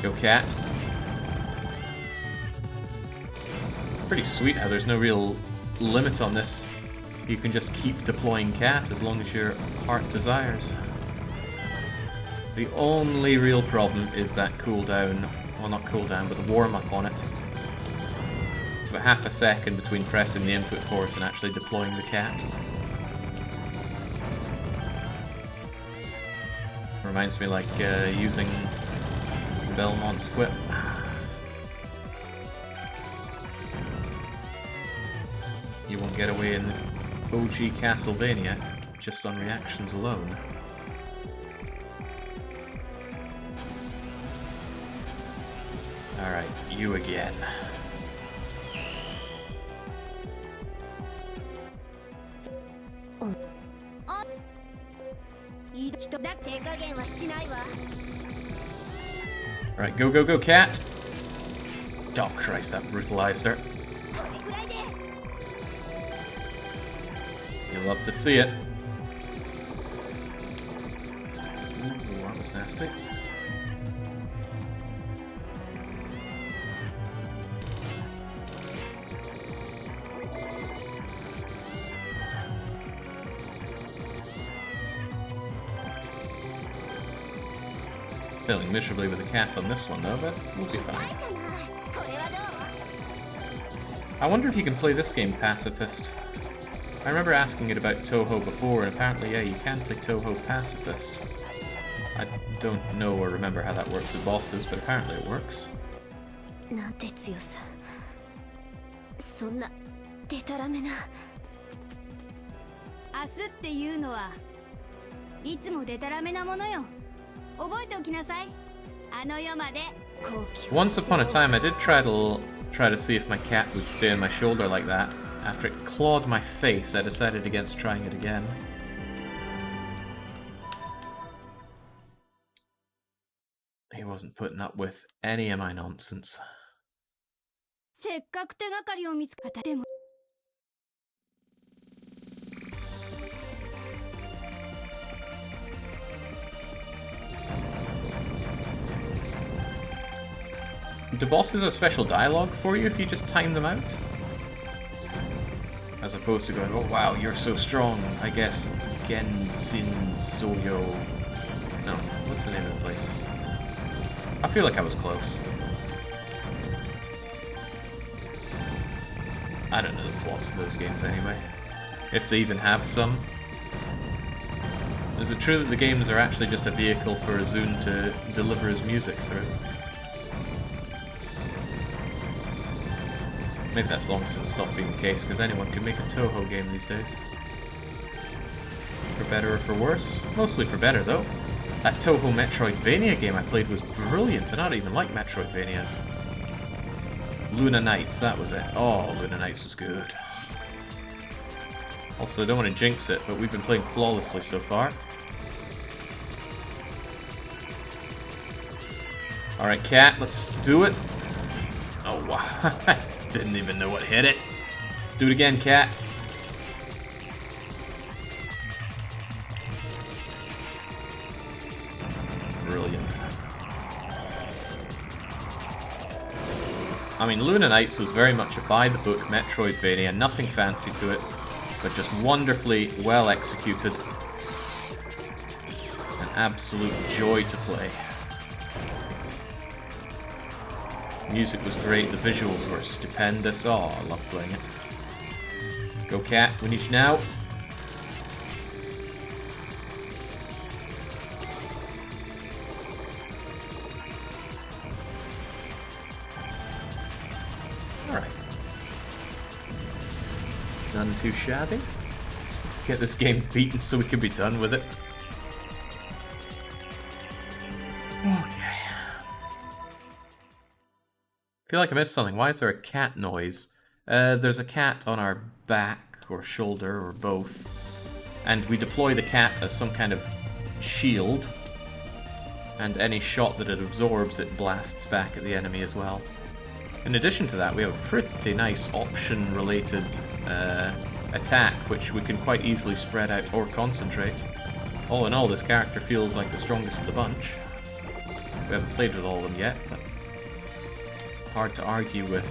Go, cat. Pretty sweet how there's no real limit on this. You can just keep deploying cat as long as your heart desires. The only real problem is that cooldown, well not cooldown, but the warm-up on it. It's about half a second between pressing the input port and actually deploying the cat. Reminds me like using Belmont's whip. You won't get away in OG Castlevania just on reactions alone. Alright, you again. Alright, go, go, go, cat! Oh Christ, that brutalized her. You'll love to see it. Ooh, that was nasty. Failing miserably with the cat on this one though, but we'll be fine. I wonder if you can play this game pacifist. I remember asking it about Touhou before, and apparently, yeah, you can play Touhou pacifist. I don't know or remember how that works with bosses, but apparently it works. Once upon a time, I did try to see if my cat would stay on my shoulder like that, After it clawed my face, I decided against trying it again. He wasn't putting up with any of my nonsense. せっかく手がかりを見つけたでも Do bosses have special dialogue for you if you just time them out? As opposed to going, oh wow, you're so strong, I guess Genshin Soyo... No, what's the name of the place? I feel like I was close. I don't know the plots of those games anyway. If they even have some. Is it true that the games are actually just a vehicle for Azun to deliver his music through? Maybe that's long since stopped being the case, because anyone can make a Toho game these days. For better or for worse? Mostly for better, though. That Toho Metroidvania game I played was brilliant, and I don't even like Metroidvanias. Luna Nights, that was it. Oh, Luna Nights was good. Also, I don't want to jinx it, but we've been playing flawlessly so far. Alright, Cat, let's do it. Oh, wow. I didn't even know what hit it. Let's do it again, Cat. Brilliant. I mean, Luna Nights was very much a by-the-book Metroidvania, nothing fancy to it, but just wonderfully well executed. An absolute joy to play. Music was great, the visuals were stupendous. Oh, I love playing it. Go Cat, we need you now. Alright. None too shabby. Let's get this game beaten so we can be done with it. Okay. I feel like I missed something. Why is there a cat noise? There's a cat on our back or shoulder or both. And we deploy the cat as some kind of shield. And any shot that it absorbs, it blasts back at the enemy as well. In addition to that, we have a pretty nice option-related attack, which we can quite easily spread out or concentrate. All in all, this character feels like the strongest of the bunch. We haven't played with all of them yet, but hard to argue with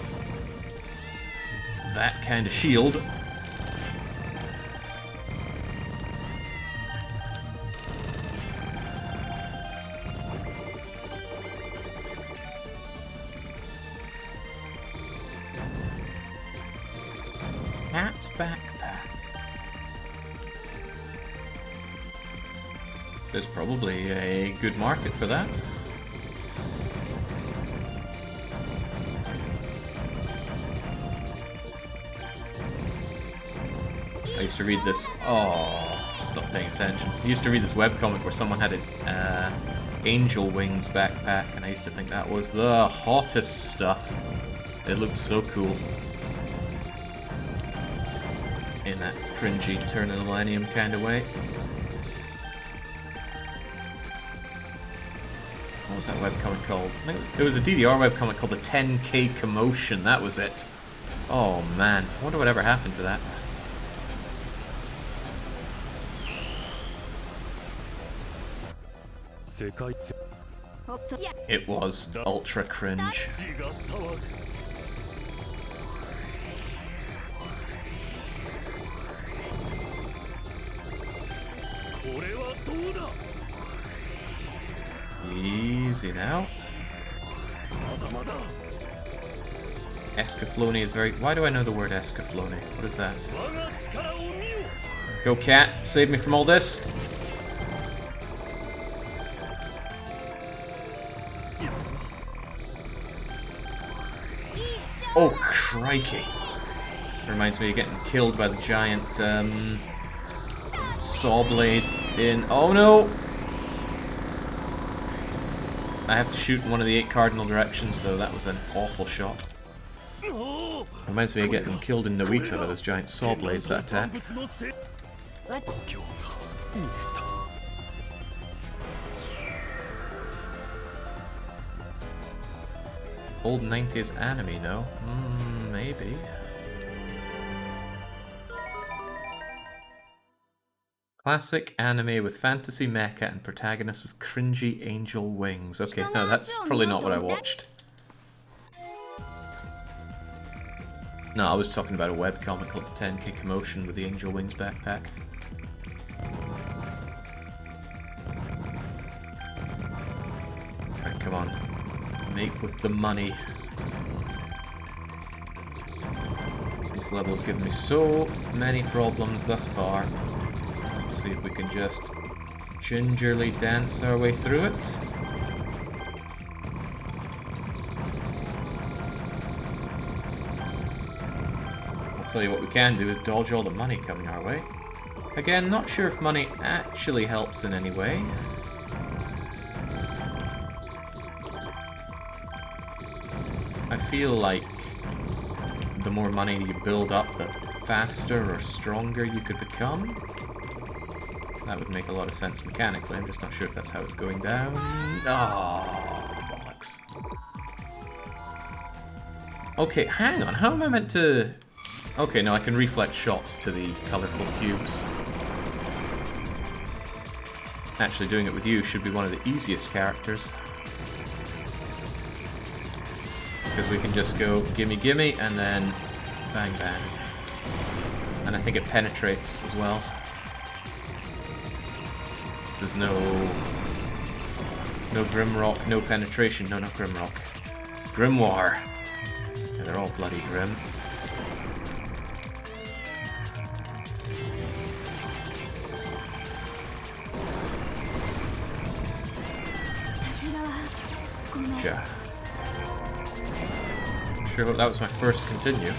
that kind of shield. Cat backpack. There's probably a good market for that. I used to read this. Oh, stop paying attention. I used to read this webcomic where someone had an angel wings backpack, and I used to think that was the hottest stuff. It looked so cool. In that cringy turn of the millennium kind of way. What was that webcomic called? I think it was a DDR webcomic called the 10K Commotion. That was it. Oh man, I wonder whatever happened to that. It was ultra cringe. Easy now. Escaflowne is very... Why do I know the word Escaflowne? What is that? Go Cat, save me from all this. Oh, crikey. Reminds me of getting killed by the giant saw blade in... Oh no! I have to shoot in one of the 8 cardinal directions, so that was an awful shot. Reminds me of getting killed in Noita by those giant saw blades that attack. Old 90s anime, no? Maybe. Classic anime with fantasy mecha and protagonist with cringy angel wings. Okay, no, that's probably not what I watched. No, I was talking about a webcomic called The 10K Commotion with the angel wings backpack. Alright, come on. Make with the money. This level has given me so many problems thus far. Let's see if we can just gingerly dance our way through it. I'll tell you what we can do is dodge all the money coming our way. Again, not sure if money actually helps in any way. I feel like the more money you build up, the faster or stronger you could become. That would make a lot of sense mechanically. I'm just not sure if that's how it's going down. Oh, bollocks. Okay, hang on. How am I meant to... Okay, no, I can reflect shots to the colourful cubes. Actually, doing it with you should be one of the easiest characters. Because we can just go gimme gimme and then bang bang. And I think it penetrates as well. This is no Grimrock, no penetration, no, not Grimrock. Grimoire. Yeah, they're all bloody grim. Yeah. Sure hope that was my first continue.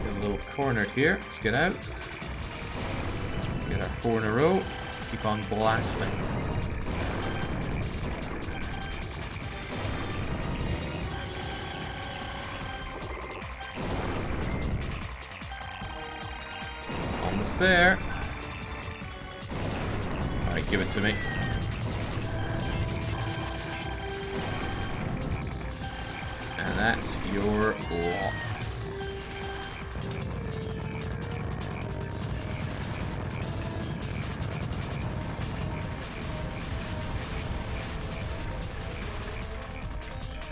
Get a little cornered here. Let's get out. Get our 4 in a row. Keep on blasting. Almost there. Alright, give it to me. And that's your lot.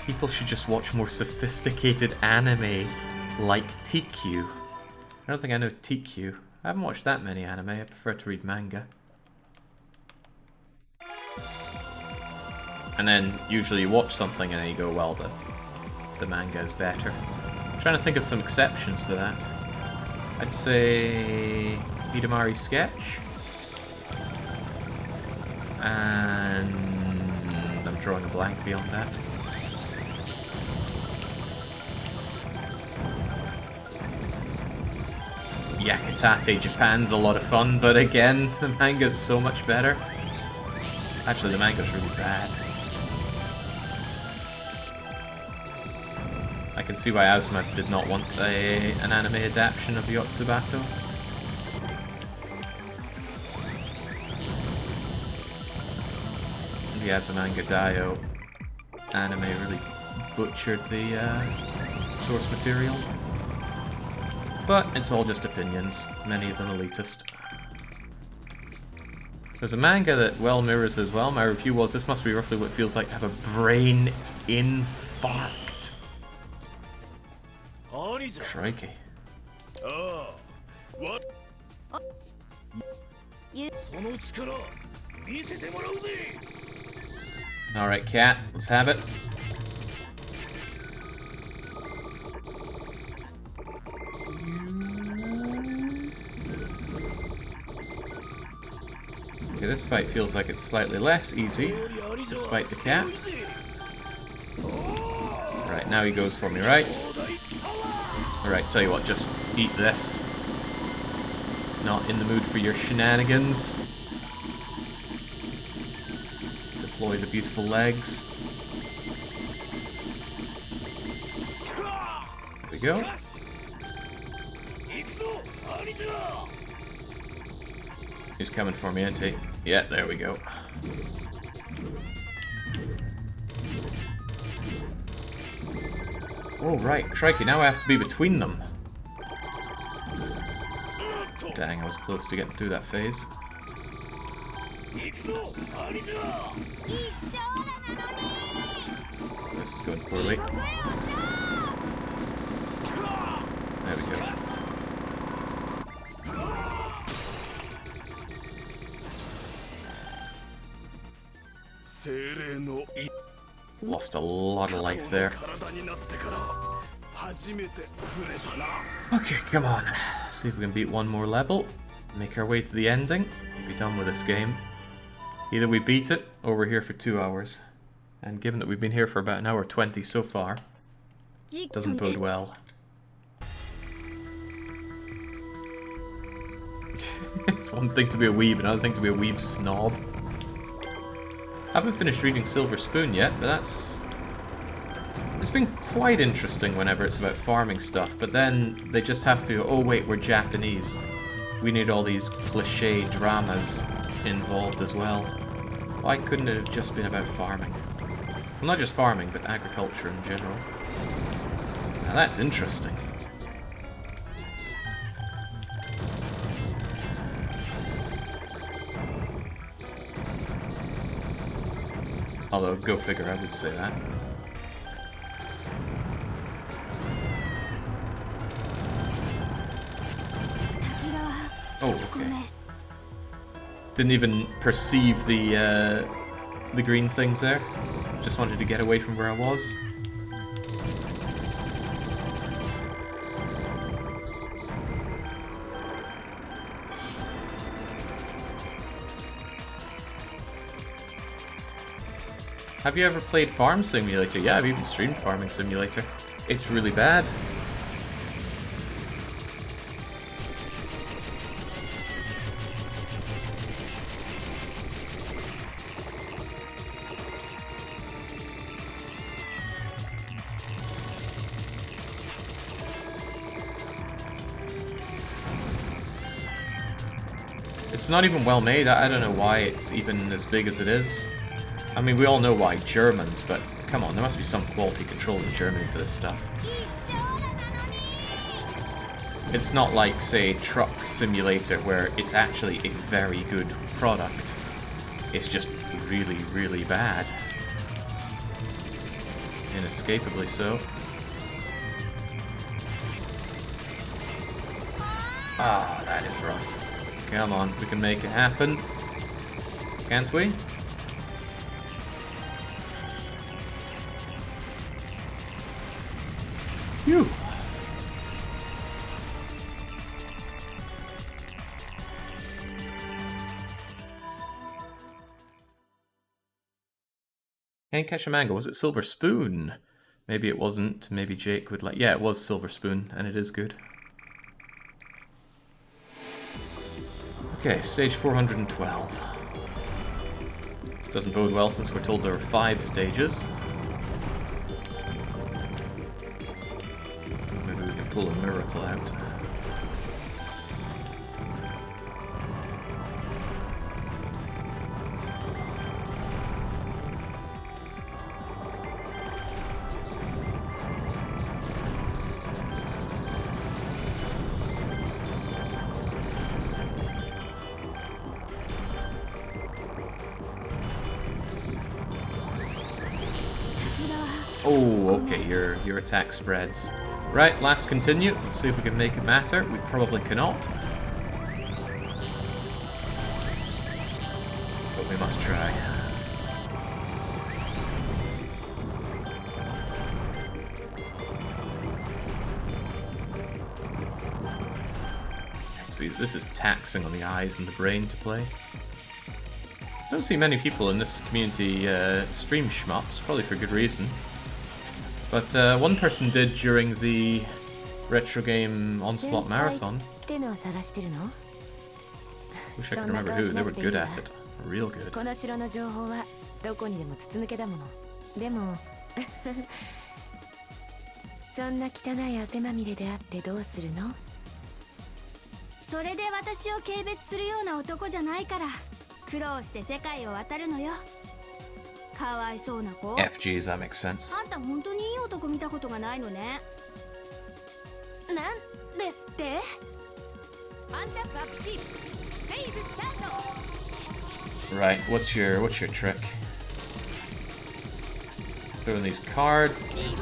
People should just watch more sophisticated anime like TQ. I don't think I know TQ. I haven't watched that many anime, I prefer to read manga. And then usually you watch something and then you go, well, the manga is better. I'm trying to think of some exceptions to that. I'd say Hidamari Sketch. And I'm drawing a blank beyond that. Yakitate Japan's a lot of fun, but again, the manga's so much better. Actually, the manga's really bad. I can see why Asuma did not want an anime adaptation of Yotsubato. The Azumanga Daioh anime really butchered the source material. But it's all just opinions, many of them elitist. There's a manga that well mirrors as well. My review was, this must be roughly what it feels like to have a brain infarct. Crikey. What? Alright, cat, let's have it. Okay, this fight feels like it's slightly less easy, despite the cat. Right, now he goes for me, right? Alright, tell you what, just eat this. Not in the mood for your shenanigans. Deploy the beautiful legs. There we go. He's coming for me, isn't he? Yeah, there we go. Oh, right. Crikey, now I have to be between them. Dang, I was close to getting through that phase. This is going poorly. There we go. Lost a lot of life there. Okay, come on. See if we can beat one more level. Make our way to the ending. And be done with this game. Either we beat it, or we're here for 2 hours. And given that we've been here for about 1 hour 20 so far, doesn't bode well. It's one thing to be a weeb, another thing to be a weeb snob. I haven't finished reading Silver Spoon yet, but it's been quite interesting whenever it's about farming stuff, but then they just have to, oh wait, we're Japanese. We need all these cliché dramas involved as well. Why couldn't it have just been about farming? Well, not just farming, but agriculture in general. Now that's interesting. Although, go figure, I would say that. Oh, okay. Didn't even perceive the green things there. Just wanted to get away from where I was. Have you ever played Farm Simulator? Yeah, I've even streamed Farming Simulator. It's really bad. It's not even well made. I don't know why it's even as big as it is. I mean, we all know why, Germans, but come on, there must be some quality control in Germany for this stuff. It's not like, say, Truck Simulator, where it's actually a very good product. It's just really, really bad. Inescapably so. Ah, that is rough. Come on, we can make it happen. Can't we? Phew. Can't catch a mango. Was it Silver Spoon? Maybe it wasn't. Maybe Jake would like... Yeah, it was Silver Spoon, and it is good. Okay, stage 412. This doesn't bode well since we're told there are 5 stages. Maybe we can pull a miracle out. Oh, okay, your attack spreads. Right, last continue. Let's see if we can make it matter. We probably cannot. But we must try. See, this is taxing on the eyes and the brain to play. Don't see many people in this community stream shmups, probably for good reason. But one person did during the Retro Game Onslaught Marathon. Wish I could remember who. They were good at it. Real good. この城の情報はどこにでも筒抜けだもの。でもそんな汚い汗まみれであってどうするの？それで私を軽蔑するような男じゃないから苦労して世界を渡るのよ。かわいそうな子。 FGs, that makes sense. あんた本当にいい男見たことがないのね。なんですって？アンタップアップキープ。フェイズスタート。 Right, what's your trick? Throwing these card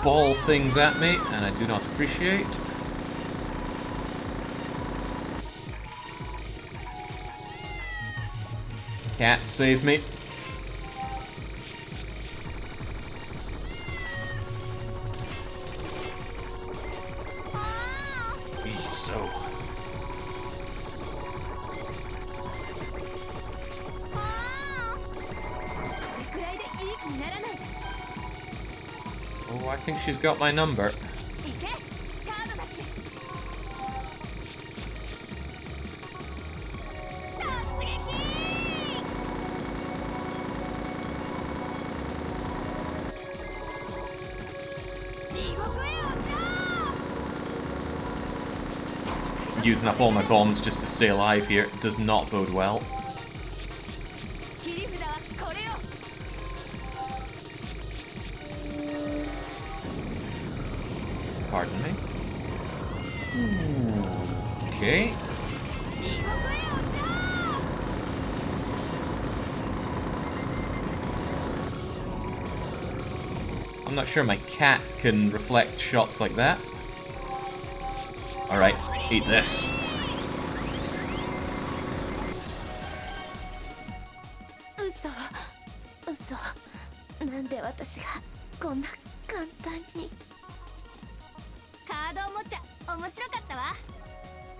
ball things at me, and I do not appreciate. Cat, save me. So. Oh, I think she's got my number. Using up all my bombs just to stay alive here does not bode well. Pardon me. Okay. I'm not sure my cat can reflect shots like that. Alright, eat this. Uso. なんで私がこんな簡単に。カードおもちゃ面白かったわ。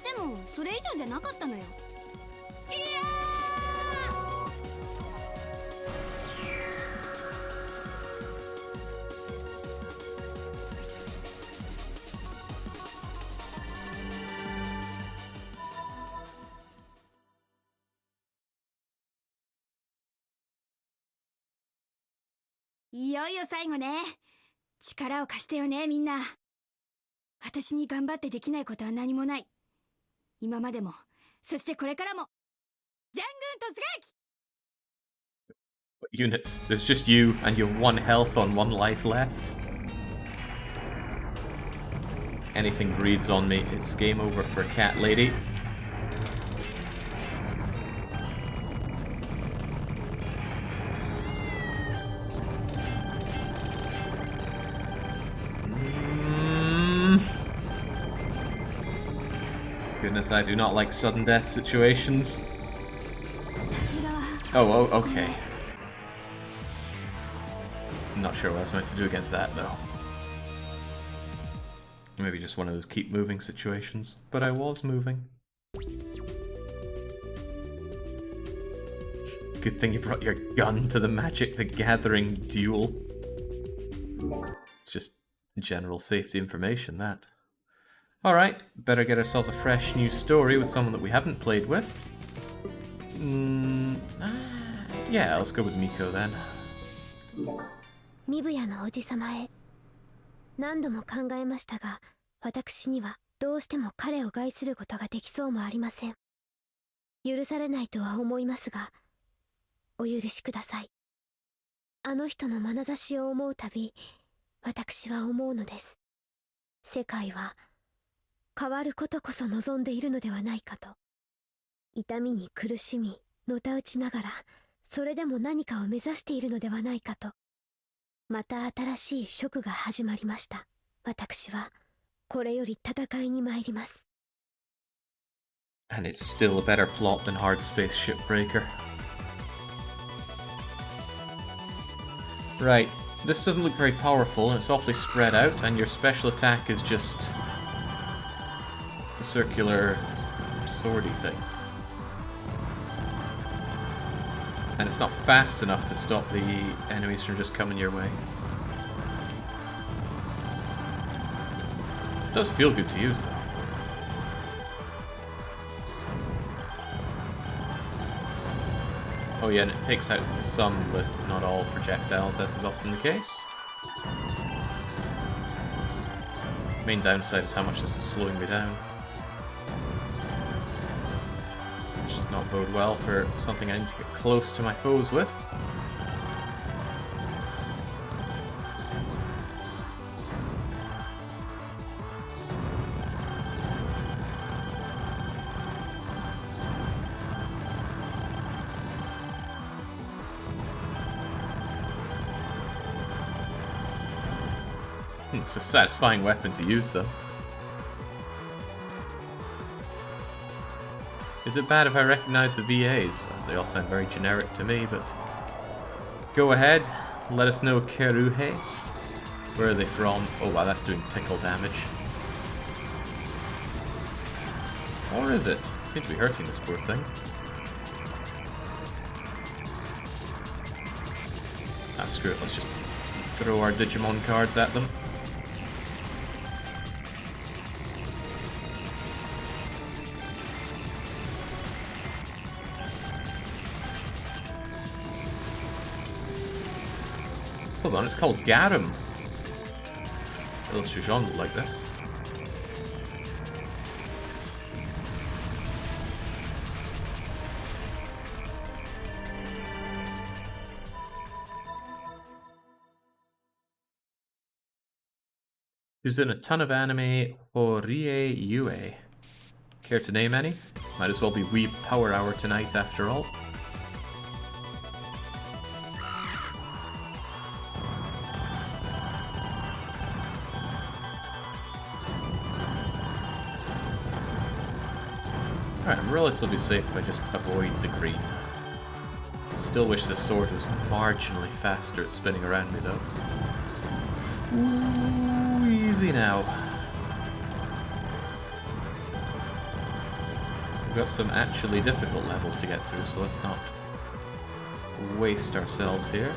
でもそれ以上じゃなかったのよ。いやいよいよ最後ね。力を貸してよね、みんな。私に頑張ってできないことは何もない。今までも、そしてこれからも。全軍突撃! Units, there's just you and you have 1 health on 1 life left. Anything breathes on me, it's game over for Cat Lady. Goodness, I do not like sudden death situations. Oh, okay. I'm not sure what I was meant to do against that, though. Maybe just one of those keep moving situations. But I was moving. Good thing you brought your gun to the Magic the Gathering duel. It's just general safety information, that. Alright, better get ourselves a fresh new story with someone that we haven't played with. Yeah, let's go with Miko then. ミブヤのおじさまへ。何度も考えましたが、私にはどうしても彼を害することができそうもありません。許されないとは思いますが、お許しください。あの人の眼差しを思うたび、私は思うのです。世界は変わることこそ望んでいるのではないかと。痛みに苦しみ、のたうちながら、それでも何かを目指しているのではないかと。また新しい職が始まりました。私はこれより戦いに参ります。And it's still a better plot than Hard Space Shipbreaker. Right, this doesn't look very powerful and it's awfully spread out, and your special attack is just a circular swordy thing. And it's not fast enough to stop the enemies from just coming your way. It does feel good to use though. Oh yeah, and it takes out some, but not all projectiles, as is often the case. Main downside is how much this is slowing me down. Which does not bode well for something I need to get close to my foes with. It's a satisfying weapon to use, though. Is it bad if I recognize the VAs? They all sound very generic to me, but... Go ahead, let us know, Keruhe. Where are they from? Oh wow, that's doing tickle damage. Or is it? Seems to be hurting this poor thing. Ah, screw it, let's just throw our Digimon cards at them. Hold on, it's called Garum. Illustration would like this. He's in a ton of anime. Horie Yue. Care to name any? Might as well be Weeb Power Hour tonight after all. Alright, I'm relatively safe if I just avoid the green. Still wish this sword was marginally faster at spinning around me though. Ooh, easy now. We've got some actually difficult levels to get through, so let's not waste ourselves here.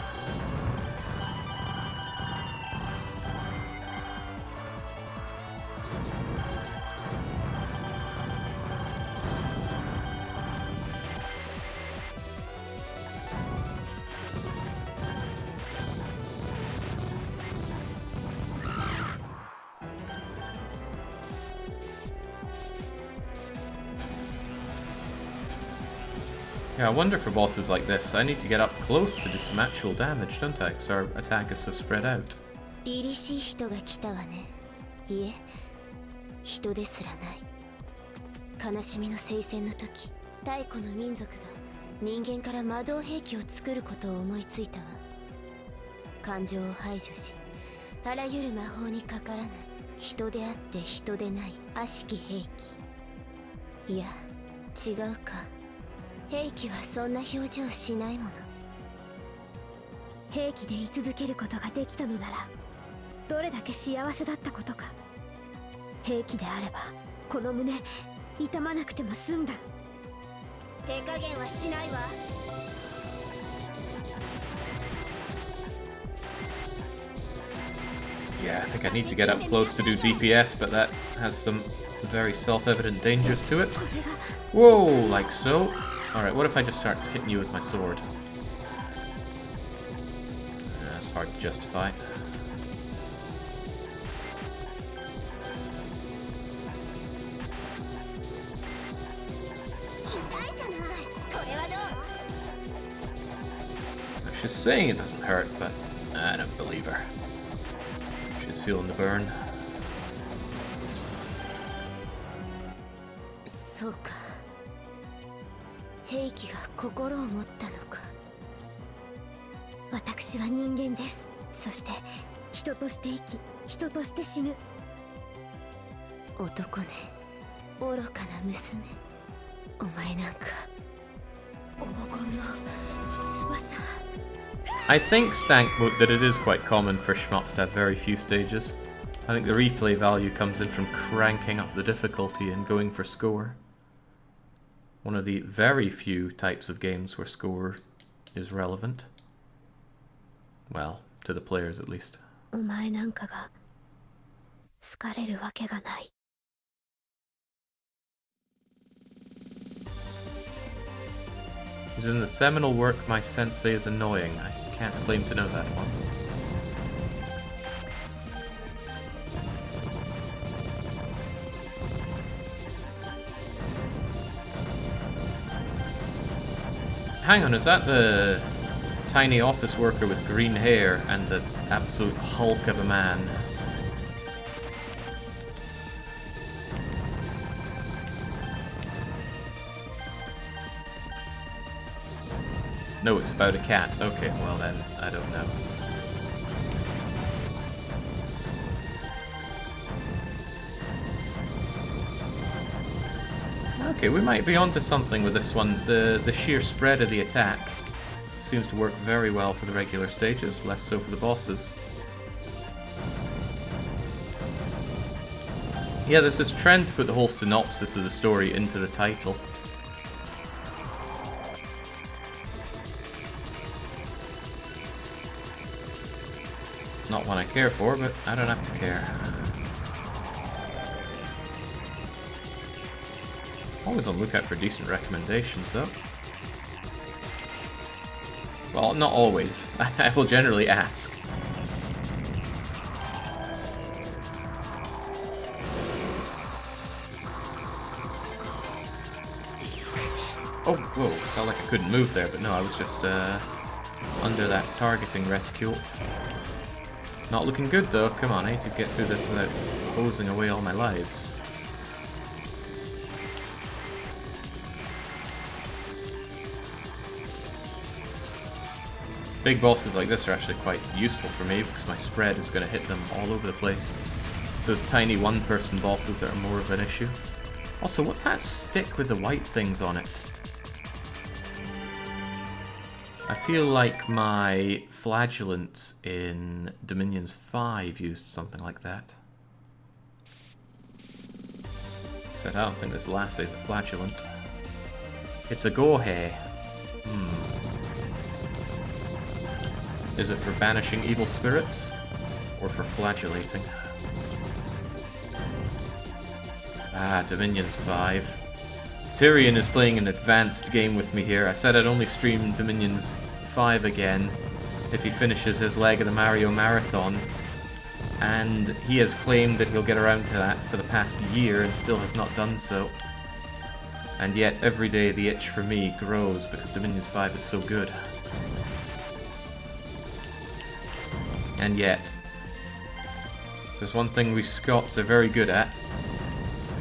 Yeah, I wonder for bosses like this, I need to get up close to do some actual damage, don't I? Because our attack is so spread out. 凛々しい人が来たわね。いえ、人ですらない。悲しみの聖戦の時、太古の民族が人間から魔導兵器を作ることを思いついたわ。感情を排除し、あらゆる魔法にかからない人であって人でない悪しき兵器。いや、違うか。兵器はそんな表情しないもの。兵器で居続けることができたのならどれだけ幸せだったことか。兵器であればこの胸痛まなくても済んだ。手加減はしないわ。Yeah, I think I need to get up close to do DPS, but that has some very self-evident dangers to it. Whoa, like so. Alright, what if I just start hitting you with my sword? That's hard to justify. She's saying it doesn't hurt, but I don't believe her. She's feeling the burn. そうか。兵器が心を持ったのか。私は人間です。そして人として生き、人として死ぬ。男ね、愚かな娘。お前なんか黄金の翼。I think Stank wrote that it is quite common for shmups to have very few stages. I think the replay value comes in from cranking up the difficulty and going for score. One of the very few types of games where score is relevant. Well, to the players at least. お前なんかが好かれるわけがない。He's in the seminal work My Sensei is Annoying. I can't claim to know that one. Hang on, is that the tiny office worker with green hair and the absolute hulk of a man? No, it's about a cat. Okay, well then, I don't know. Okay, we might be onto something with this one. The sheer spread of the attack seems to work very well for the regular stages, less so for the bosses. Yeah, there's this trend to put the whole synopsis of the story into the title. Not one I care for, but I don't have to care. Always on the lookout for decent recommendations, though. Well, not always. I will generally ask. Oh, whoa. Felt like I couldn't move there, but no, I was just under that targeting reticule. Not looking good, though. Come on, I need to get through this without hosing away all my lives. Big bosses like this are actually quite useful for me because my spread is going to hit them all over the place. So it's tiny one-person bosses that are more of an issue. Also, what's that stick with the white things on it? I feel like my flagellants in Dominions 5 used something like that. Except I don't think this last is a flagellant. It's a gohei. Is it for banishing evil spirits? Or for flagellating? Ah, Dominions 5. Tyrion is playing an advanced game with me here. I said I'd only stream Dominions 5 again if he finishes his leg of the Mario Marathon, and he has claimed that he'll get around to that for the past year and still has not done so. And yet every day the itch for me grows because Dominions 5 is so good. And yet, there's one thing we Scots are very good at,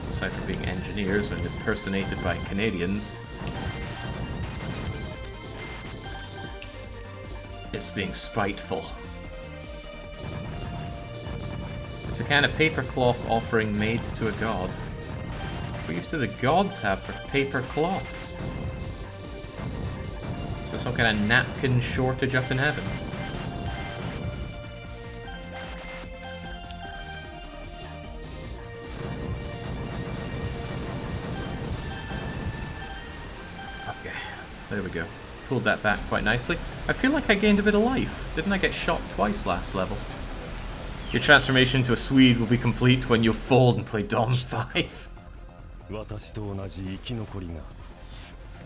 aside from being engineers and impersonated by Canadians, it's being spiteful. It's a kind of paper cloth offering made to a god. What use do the gods have for paper cloths? Is there some kind of napkin shortage up in heaven? There we go. Pulled that back quite nicely. I feel like I gained a bit of life. Didn't I get shot twice last level? Your transformation into a Swede will be complete when you fold and play Dom 5.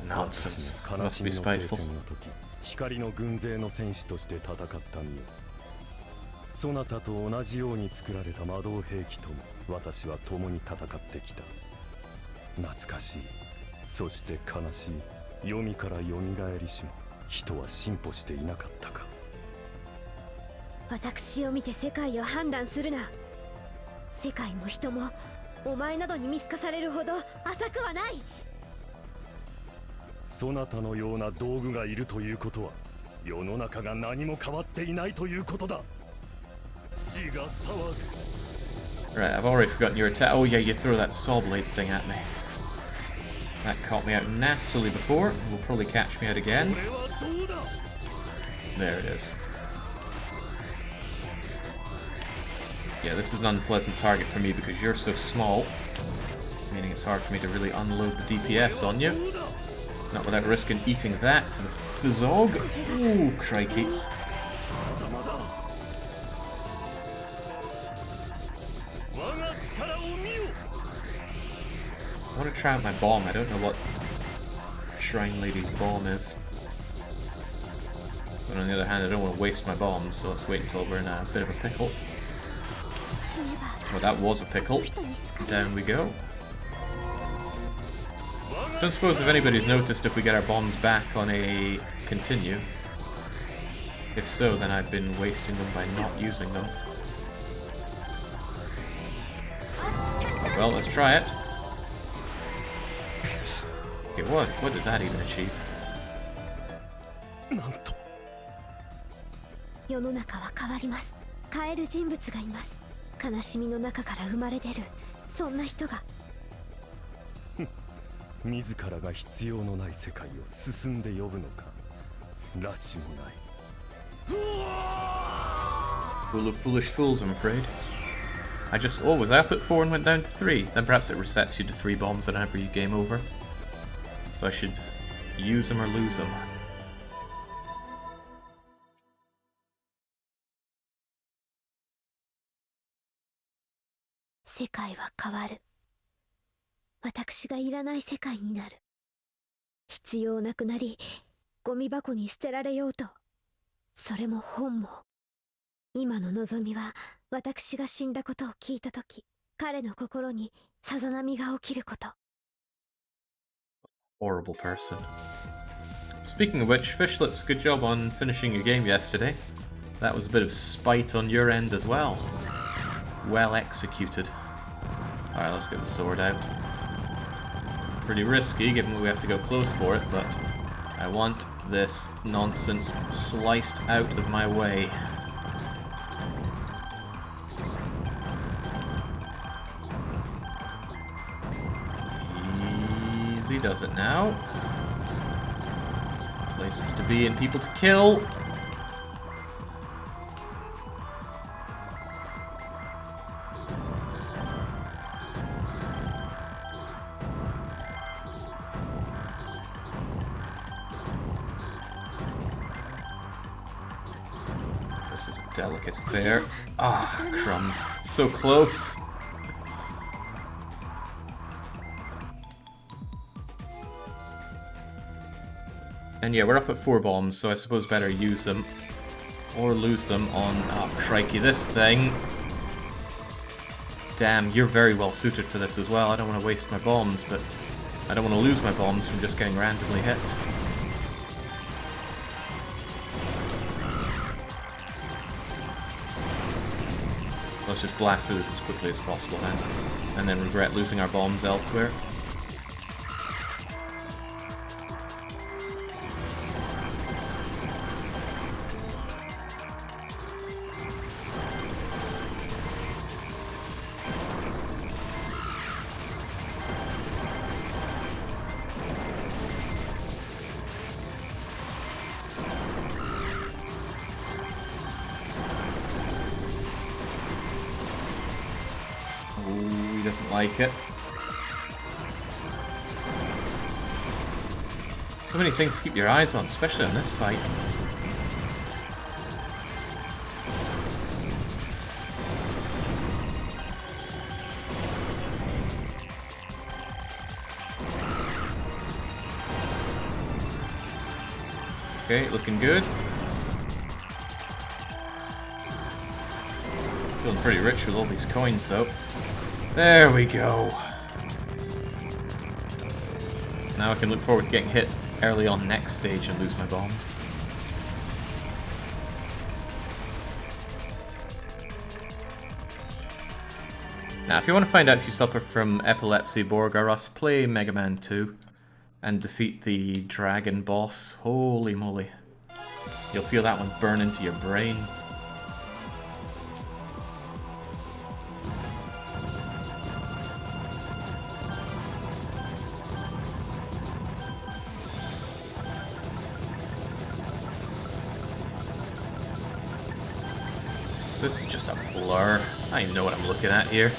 Nonsense. Must be spiteful. 光の軍勢の戦士として戦った身よ。そなたと同じように作られた魔導兵器とも私は共に戦ってきた。懐かしい。そして悲しい。読みから蘇りしも人は進歩していなかったか。私を見て世界を判断するな。世界も人もお前などに見透かされるほど浅くはない。そなたのような道具がいるということは世の中が何も変わっていないということだ。血が騒ぐ。 Right, I've already forgotten your attack. Oh yeah, you throw that saw blade thing at me. That caught me out nastily before. Will probably catch me out again. There it is. Yeah, this is an unpleasant target for me because you're so small, meaning it's hard for me to really unload the DPS on you. Not without risking eating that to the fizzog. Ooh, crikey. I want to try out my bomb. I don't know what Shrine Lady's bomb is. But on the other hand, I don't want to waste my bombs, so let's wait until we're in a bit of a pickle. Well, that was a pickle. Down we go. Don't suppose if anybody's noticed if we get our bombs back on a continue. If so, then I've been wasting them by not using them. Well, let's try it. Okay, what did that even achieve? なんと。世の中は変わります。変える人物がいます。悲しみの中から生まれ出る、そんな人が。自らが必要のない世界を進んで呼ぶのか。拉致もない。Full of foolish fools, I'm afraid. Was I up at 4 and went down to 3? Then perhaps it resets you to 3 bombs whenever you game over. So I should use them or lose them. 世界は変わる。私がいらない世界になる。必要なくなり、ゴミ箱に捨てられようと。それも本も。今の望みは、私が死んだことを聞いたとき、彼の心にさざ波が起きること。Horrible person. Speaking of which, Fishlips, good job on finishing your game yesterday. That was a bit of spite on your end as well. Well executed. Alright, let's get the sword out. Pretty risky, given we have to go close for it, but I want this nonsense sliced out of my way. Easy does it now. Places to be and people to kill. This is a delicate affair. Ah, crumbs. So close. And yeah, we're up at 4 bombs, so I suppose better use them. Or lose them on... Oh, crikey, this thing. Damn, you're very well suited for this as well. I don't want to waste my bombs, but I don't want to lose my bombs from just getting randomly hit. Let's just blast through this as quickly as possible then. And then regret losing our bombs elsewhere. Ooh, he doesn't like it. So many things to keep your eyes on, especially on this fight. Okay, looking good. Feeling pretty rich with all these coins, though. There we go. Now I can look forward to getting hit early on next stage and lose my bombs. Now, if you want to find out if you suffer from epilepsy, Borgarus, play Mega Man 2 and defeat the dragon boss. Holy moly. You'll feel that one burn into your brain. This is just a blur. I don't even know what I'm looking at here.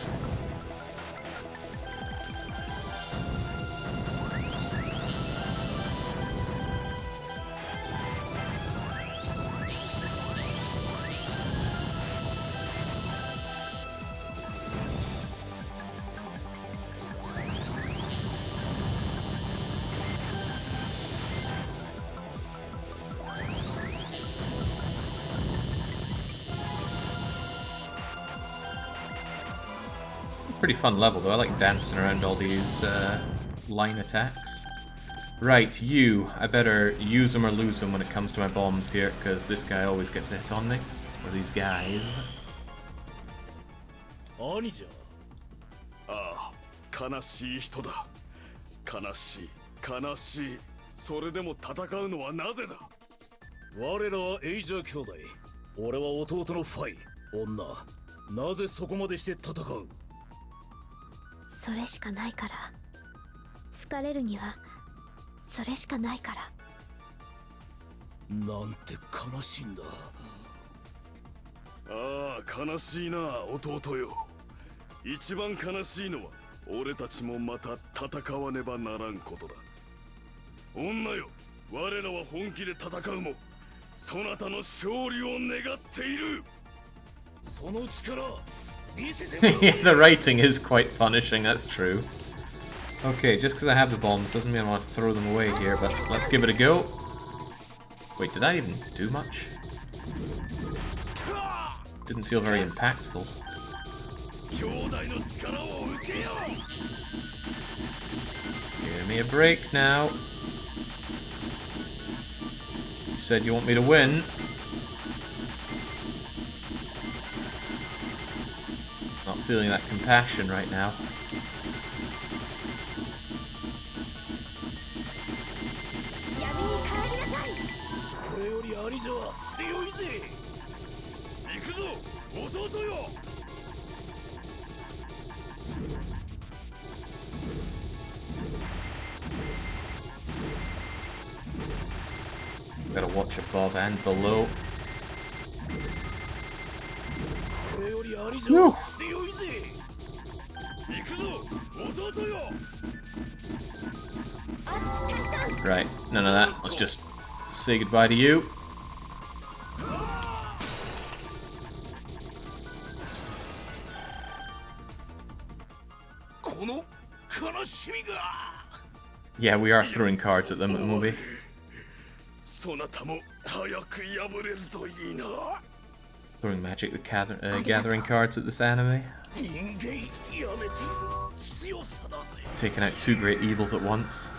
Pretty fun level though, I like dancing around all these line attacks. Right, you. I better use them or lose them when it comes to my bombs here, because this guy always gets a hit on me. Or these guys. 兄じゃ。ああ、悲しい人だ。悲しい、悲しい。それでも戦うのはなぜだ。我らはエイジャー兄弟。俺は弟のファイ。女。なぜそこまでして戦う。それしかないから。好かれるにはそれしかないから。なんて悲しいんだ。ああ、悲しいな弟よ。一番悲しいのは俺たちもまた戦わねばならんことだ。女よ、我らは本気で戦うもそなたの勝利を願っている。その力見せてもらおう。 Yeah, the writing is quite punishing, that's true. Okay, just because I have the bombs doesn't mean I want to throw them away here, but let's give it a go. Wait, did I even do much? Didn't feel very impactful. Give me a break now. You said you want me to win. Not feeling that compassion right now. Gotta watch above and below. No. Right, none of that. Let's just say goodbye to you. Yeah, we are throwing cards at them at the movie. Throwing Magic the Gathering cards at this anime. Taking out two great evils at once.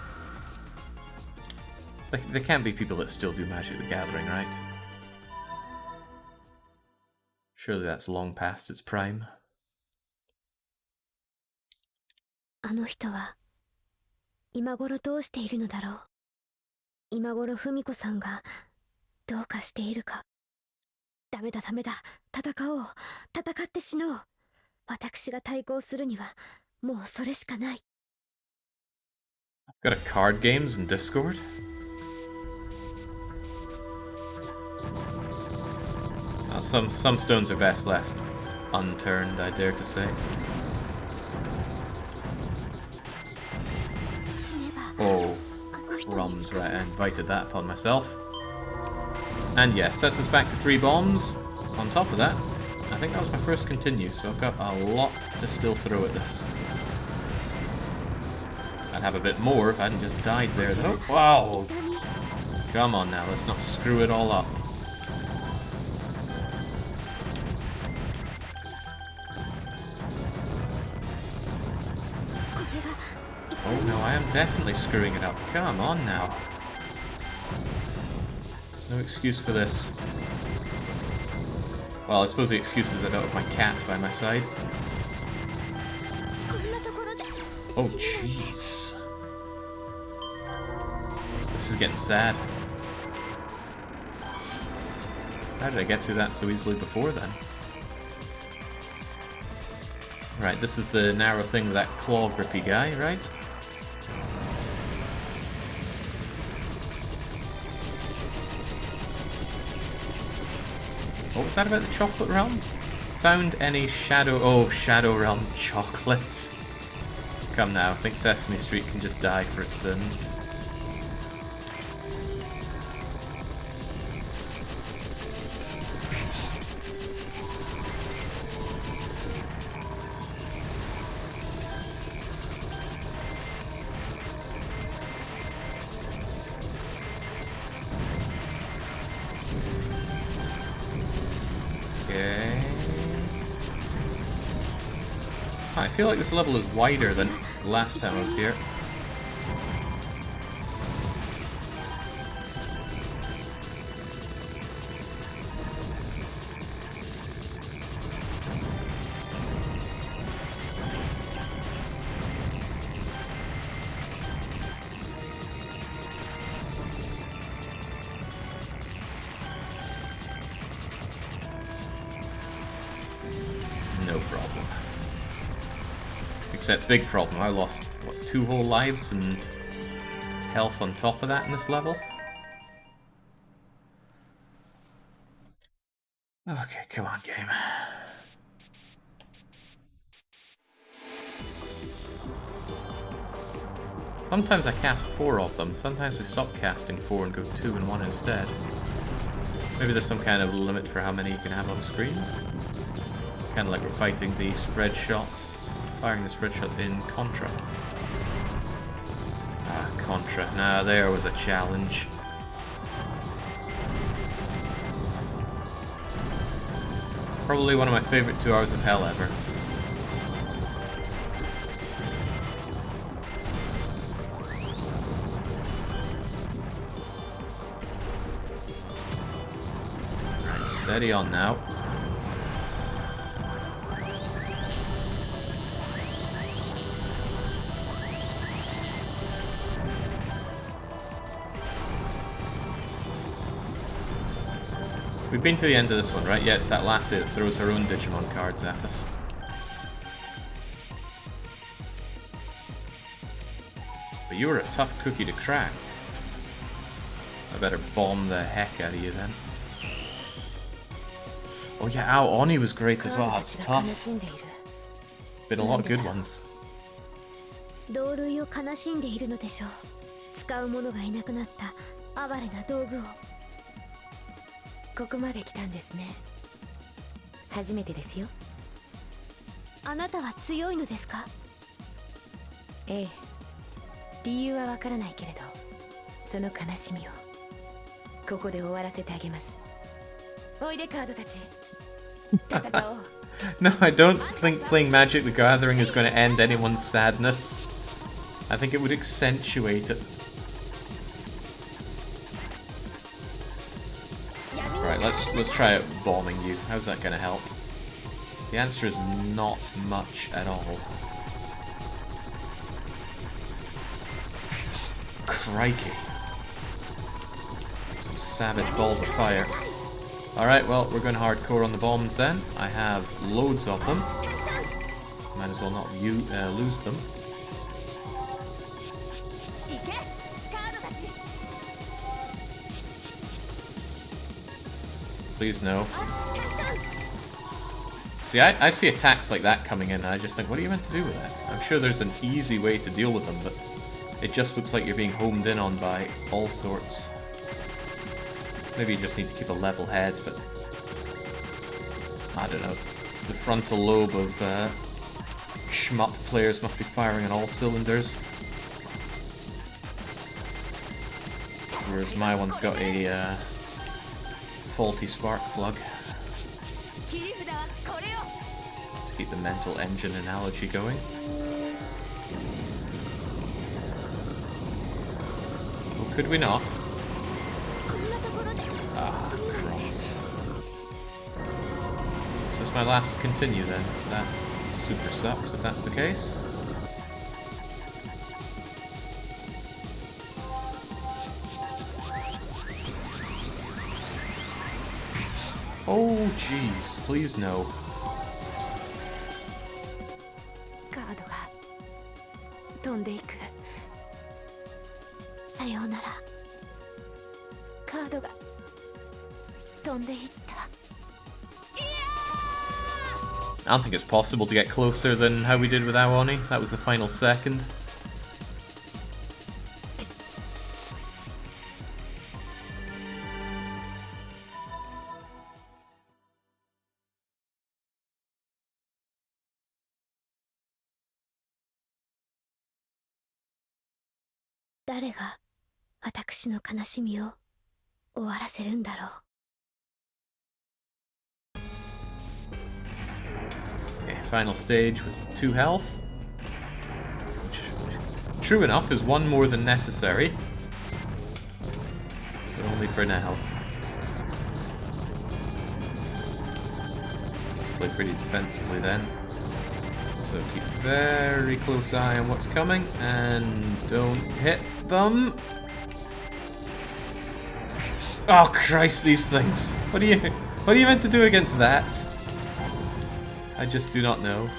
There can't be people that still do Magic the Gathering, right? Surely that's long past its prime. あの人は今頃どうしているのだろう。今頃文子さんがどうかしているか。ダメだダメだ、戦おう、戦って死のう。私が対抗するにはもうそれしかない。 Got a card games in Discord? Some stones are best left unturned, I dare to say. Oh, crumbs, right, I invited that upon myself. And yes, sets us back to 3 bombs. On top of that, I think that was my first continue, so I've got a lot to still throw at this. I'd have a bit more if I hadn't just died there though. Wow! Come on now, let's not screw it all up. Oh no, I am definitely screwing it up. Come on now. There's no excuse for this. Well, I suppose the excuse is I don't have my cat by my side. Oh jeez. This is getting sad. How did I get through that so easily before then? Right, this is the narrow thing with that claw grippy guy, right? What was that about the chocolate realm? Found any shadow... Oh, Shadow Realm chocolate. Come now, I think Sesame Street can just die for its sins. I feel like this level is wider than last time I was here. No problem. Except big problem, I lost, what, 2 whole lives and health on top of that in this level? Okay, come on, game. Sometimes I cast 4 of them, sometimes we stop casting 4 and go 2 and 1 instead. Maybe there's some kind of limit for how many you can have on screen. Kind of like we're fighting the spread shot, firing the spread shot in Contra. Ah, Contra. Now there was a challenge. Probably one of my favorite 2 hours of hell ever. Right, steady on now. We've been to the end of this one, right? Yeah, it's that lassie that throws her own Digimon cards at us. But you were a tough cookie to crack. I better bomb the heck out of you then. Oh yeah, ow, Oni was great as well. It's tough. Been a lot of good ones. 同類を悲しんでいるのでしょう。使う者がいなくなった哀れな道具を。ここまで来たんですね。初めてですよ。あなたは強いのですか？ええ。理由はわからないけれど、その悲しみをここで終わらせてあげます。おいでカードたち。戦おう。No, I don't think playing Magic the Gathering is going to end anyone's sadness. I think it would accentuate it. Right, let's try it bombing you. How's that going to help? The answer is not much at all. Crikey. Some savage balls of fire. Alright, well, we're going hardcore on the bombs then. I have loads of them. Might as well not lose them. Please no. See, I see attacks like that coming in and I just think, what are you meant to do with that? I'm sure there's an easy way to deal with them, but it just looks like you're being homed in on by all sorts. Maybe you just need to keep a level head, but I don't know. The frontal lobe of shmup players must be firing on all cylinders. Whereas my one's got a faulty spark plug. To keep the mental engine analogy going. Well, could we not? Ah, crumbs. Is this my last continue then? That super sucks if that's the case. Oh jeez, please no. カードが飛んでいく。さようなら。カードが飛んでいった。I don't think it's possible to get closer than how we did with Aoni. That was the final second. Who が私の悲しみを終わらせるんだろう。final stage with 2 health. Which, true enough, is 1 more than necessary. But only for now. Play pretty defensively then. So keep a very close eye on what's coming and don't hit them. Oh Christ, these things. What are you meant to do against that? I just do not know.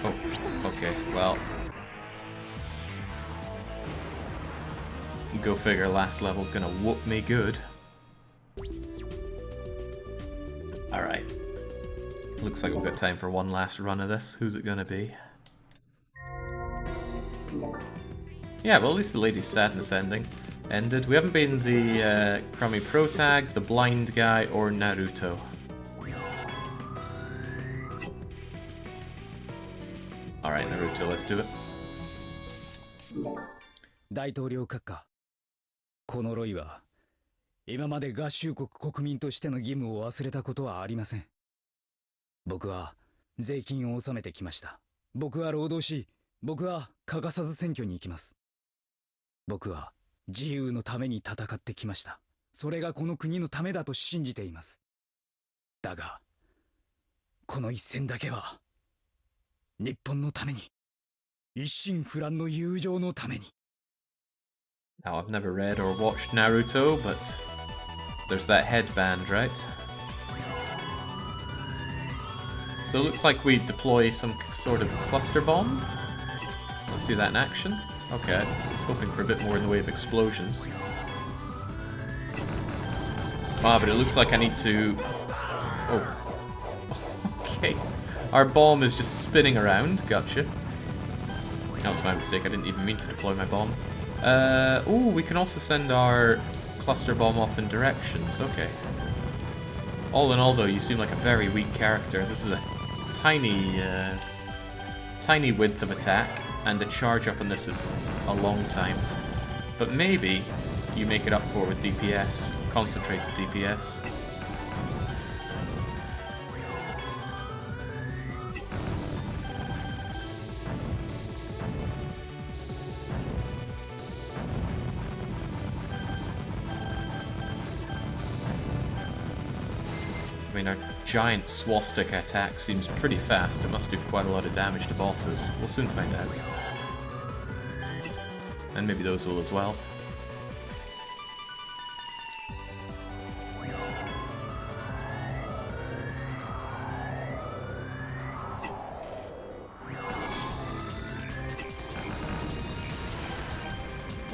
Oh, okay, well. Go figure, last level's gonna whoop me good. Alright. Looks like we've got time for one last run of this. Who's it gonna be? Yeah, well at least the Lady's Sadness ended. We haven't been the crummy pro tag, the blind guy, or Naruto. Alright, Naruto, let's do it. 大統領閣下、このロイは今まで合衆国国民としての義務を忘れたことはありません。僕は税金を納めてきました。僕は労働し、僕は欠かさず選挙に行きます。僕は自由のために戦ってきました。それがこの国のためだと信じています。だが、この一戦だけは日本のために、一心不乱の友情のために。Now, I've never read or watched Naruto, but there's that headband, right? So it looks like we deploy some sort of cluster bomb. Let's see that in action. Okay, I was hoping for a bit more in the way of explosions. Ah, but it looks like I need to... Oh. Okay. Our bomb is just spinning around. Gotcha. That was my mistake. I didn't even mean to deploy my bomb. Ooh, we can also send our cluster bomb off in directions. Okay. All in all, though, you seem like a very weak character. This is a tiny width of attack, and the charge up on this is a long time. But maybe you make it up for with DPS, concentrated DPS. I mean, our giant swastika attack seems pretty fast. It must do quite a lot of damage to bosses. We'll soon find out. And maybe those will as well.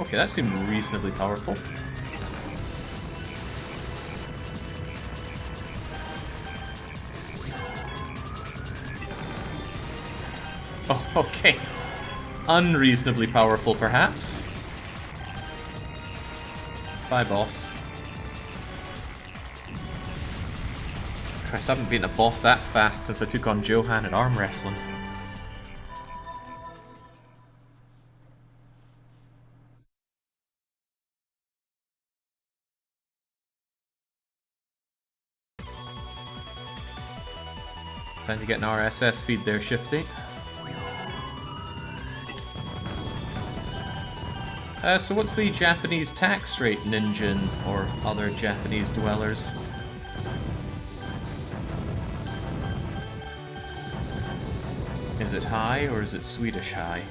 Okay, that seemed reasonably powerful. Oh, okay. Unreasonably powerful, perhaps. Bye, boss. Christ, I haven't beaten a boss that fast since I took on Johan at arm wrestling. Time to get an RSS feed there, Shifty. So what's the Japanese tax rate, Ninjin, or other Japanese dwellers? Is it high, or is it Swedish high?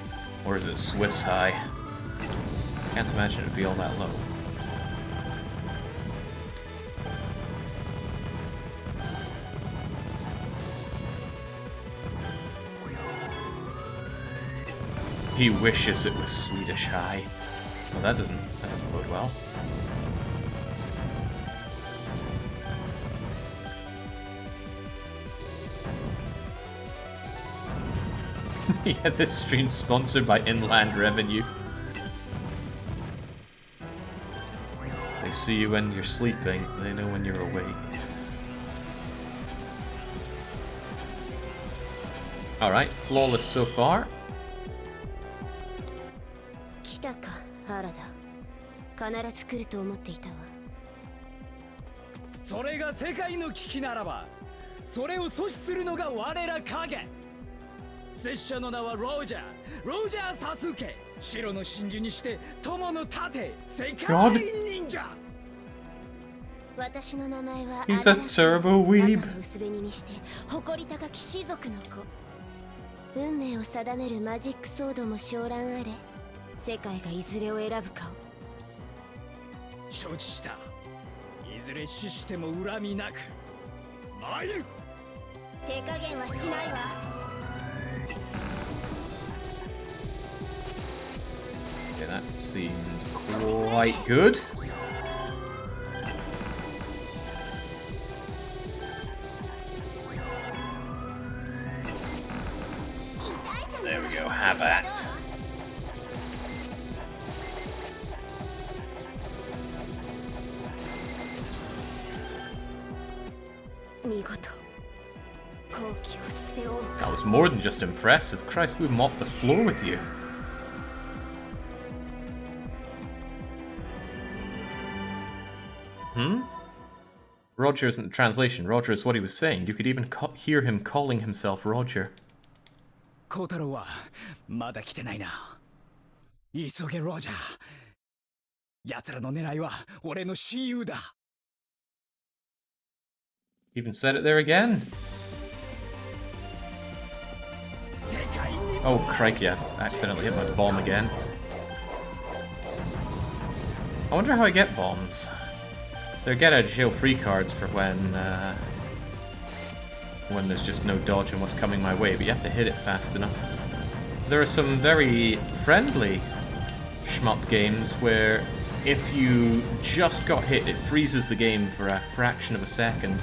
Or is it Swiss high? Can't imagine it'd be all that low. He wishes it was Swedish high. Well, that doesn't bode well. Yeah, this stream's sponsored by Inland Revenue. They see you when you're sleeping, they know when you're awake. Alright, flawless so far. 来たか、原田。必ず来ると思っていたわ。それが世界の危機ならば、それを阻止するのが我ら影。拙者の名はロジャー・サスケ。白の真珠にして友の盾、世界忍者。私の名前は He's a turbo weeb. 赤の薄紅にして誇り高き士族の子。運命を定めるマジックソードも昇覧あれ。世界がいずれを選ぶかを。承知した。いずれ死しても恨みなく参る。手加減はしないわ。Okay, that seemed quite good. There we go, have that. That was more than just impressive. Christ, we mopped the floor with you. Roger isn't the translation. Roger is what he was saying. You could even hear him calling himself Roger. コウタロウはまだ来てないな。急げロジャー。奴らの狙いは俺の親友だ。Even said it there again. Oh, crikey, I accidentally hit my bomb again. I wonder how I get bombs. They're get out of jail free cards for when there's just no dodging what's coming my way, but you have to hit it fast enough. There are some very friendly shmup games where if you just got hit, it freezes the game for a fraction of a second,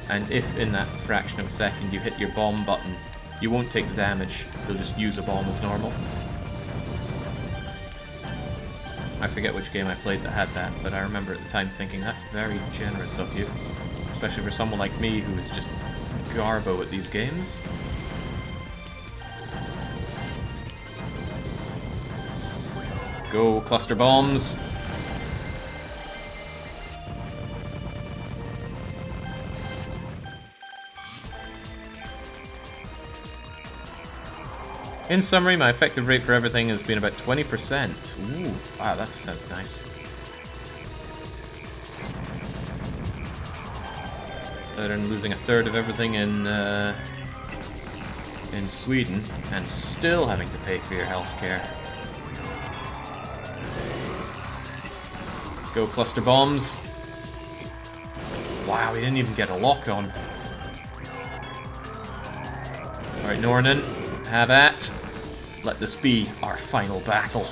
and if in that fraction of a second you hit your bomb button, you won't take the damage, you'll just use a bomb as normal. I forget which game I played that had that, but I remember at the time thinking, that's very generous of you. Especially for someone like me who is just garbo at these games. Go, cluster bombs! In summary, my effective rate for everything has been about 20%. Ooh, wow, that sounds nice. Better than losing a third of everything in Sweden, and still having to pay for your healthcare. Go, cluster bombs. Wow, we didn't even get a lock on. Alright, Nornan, have at. Let this be our final battle.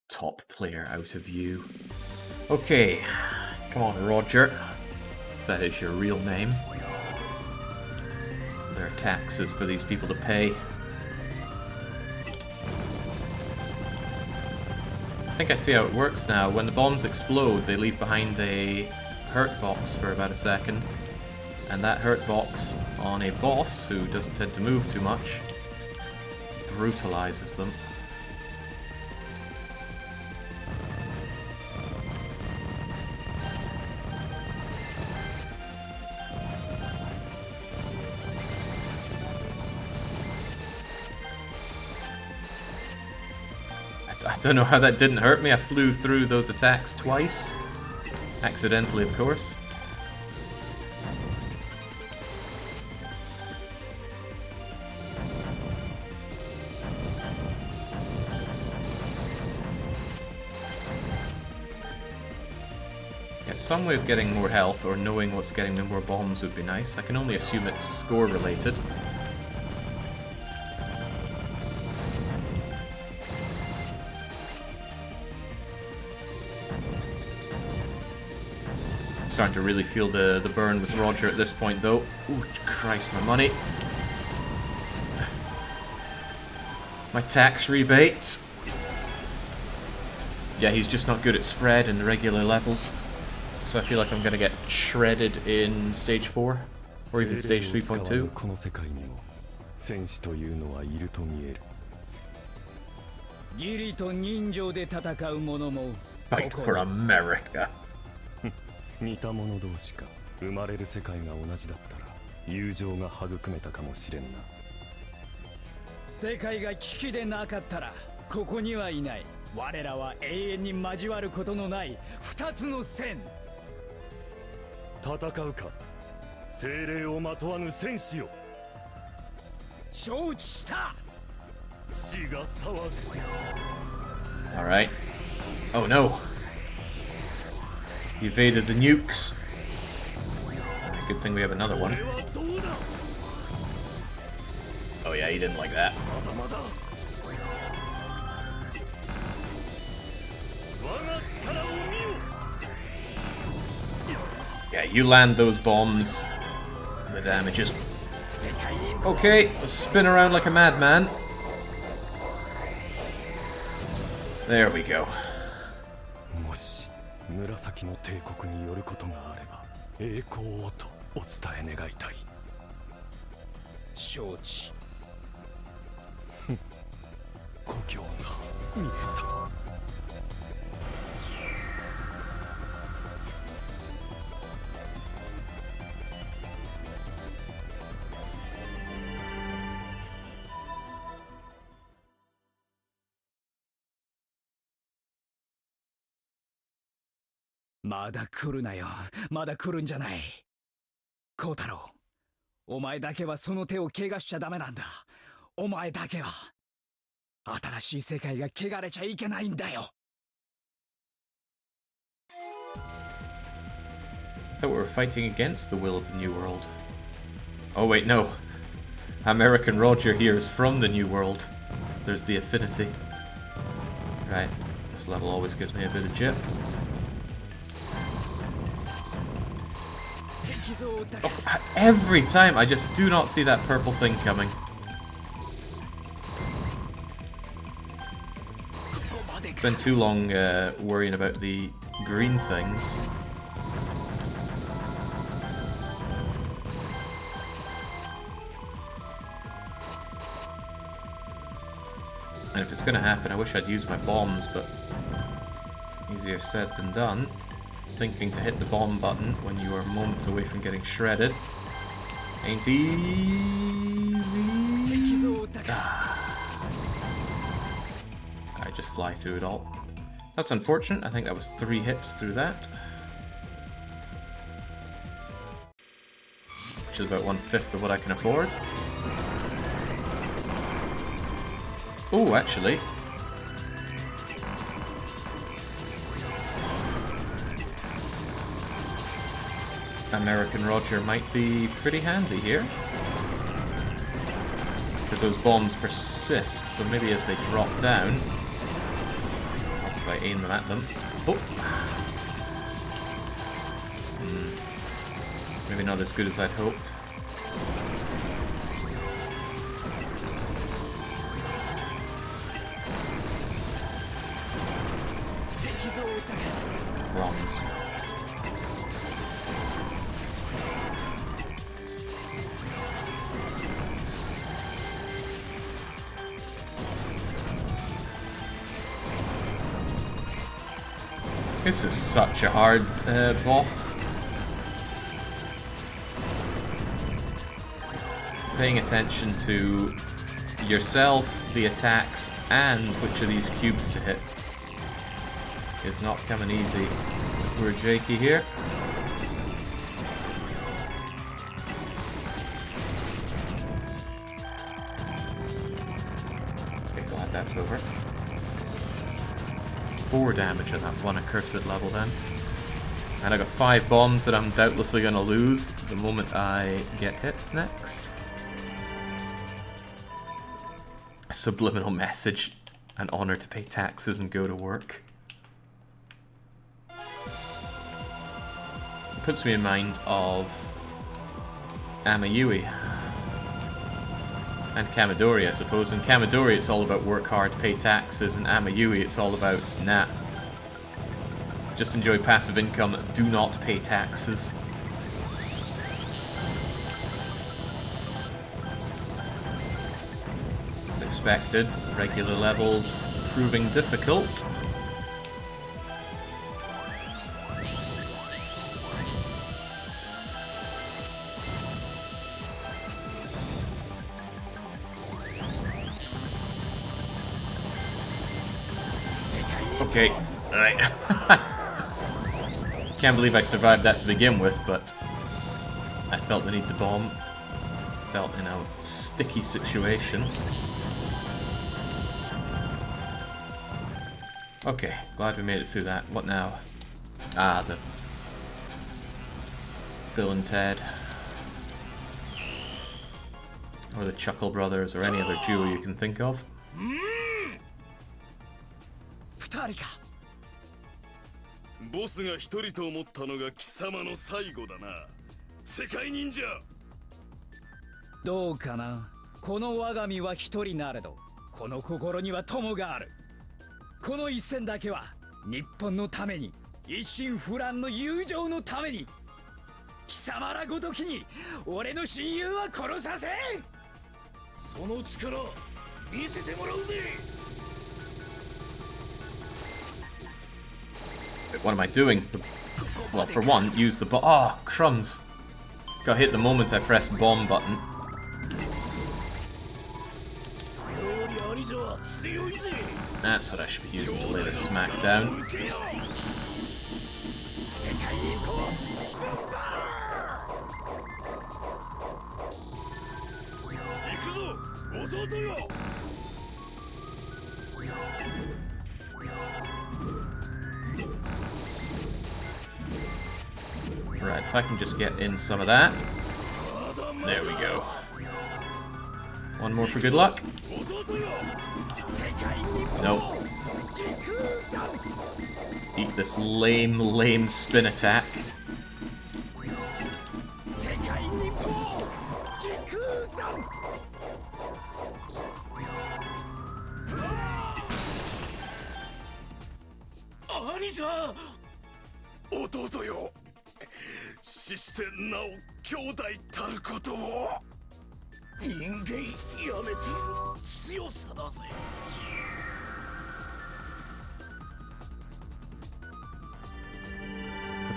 Top player out of view. Okay, come on, Roger. If that is your real name. There are taxes for these people to pay. I think I see how it works now. When the bombs explode, they leave behind a hurt box for about a second. And that hurt box on a boss who doesn't tend to move too much brutalizes them. I don't know how that didn't hurt me. I flew through those attacks twice. Accidentally, of course. Yeah, some way of getting more health or knowing what's getting me more bombs would be nice. I can only assume it's score related. Starting to really feel the burn with Roger at this point, though. Ooh, Christ, my money. My tax rebates. Yeah, he's just not good at spread in the regular levels. So I feel like I'm gonna get shredded in stage 4 or even stage 3.2. この世界にも戦士というのはいると見える。義理と人情で戦う者も Fight for America. 似た者同士か。生まれる世界が同じだったら友情が育めたかもしれんな。世界が危機でなかったらここにはいない。我らは永遠に交わることのない二つの線。戦うか。精霊をまとわぬ戦士よ。承知した。血が騒ぐ。Alright. Oh no. He evaded the nukes. Good thing we have another one. Oh yeah, he didn't like that. Yeah, you land those bombs. The damage is... Okay, let's spin around like a madman. There we go. もし紫の帝国によることがあれば栄光をとお伝え願いたい。承知。故郷が見えた。まだ来るなよ。まだ来るんじゃない。孝太郎、お前だけはその手を怪我しちゃダメなんだ。お前だけは新しい世界が汚れちゃいけないんだよ。I thought we were fighting against the will of the New World. Oh wait, no. American Roger here is from the New World. There's the affinity. Right, this level always gives me a bit of jip. Oh, every time I just do not see that purple thing coming. Spent too long worrying about the green things. And if it's gonna happen, I wish I'd used my bombs, but easier said than done. Thinking to hit the bomb button when you are moments away from getting shredded ain't easy. I just fly through it all. That's unfortunate. I think that was 3 hits through that, which is about 1/5 of what I can afford. Oh, actually. American Roger might be pretty handy here. Because those bombs persist, so maybe as they drop down, if I aim them at them. Oh! Maybe not as good as I'd hoped. Bronze. This is such a hard boss. Paying attention to yourself, the attacks, and which of these cubes to hit is not coming easy to poor Jakey here. Okay, glad that's over. 4 damage on that one accursed level then. And I got 5 bombs that I'm doubtlessly going to lose the moment I get hit next. A subliminal message. An honor to pay taxes and go to work. It puts me in mind of Amayui. And Kamidori, I suppose. In Kamidori, it's all about work hard, pay taxes, and Amayui, it's all about nah, Just enjoy passive income. Do not pay taxes. As expected, regular levels proving difficult. Okay, alright. Can't believe I survived that to begin with, but I felt the need to bomb. Felt in a sticky situation. Okay, glad we made it through that. What now? Ah, the Bill and Ted. Or the Chuckle Brothers, or any other duo you can think of. 2人か。ボスが一人と思ったのが貴様の最後だな。世界忍者。どうかな。この我が身は一人なれど、この心には友がある。この一戦だけは日本のために、一心不乱の友情のために。貴様らごときに俺の親友は殺させん。その力見せてもらうぜ。 What am I doing? Well, for one, use the oh, crumbs. Got hit the moment I pressed bomb button. That's what I should be using to lay the smack down. Right, if I can just get in some of that. There we go. One more for good luck. Nope. Eat this lame spin attack. Anisa! 弟よ。死してなお兄弟たることを。人間やめている強さだぜ。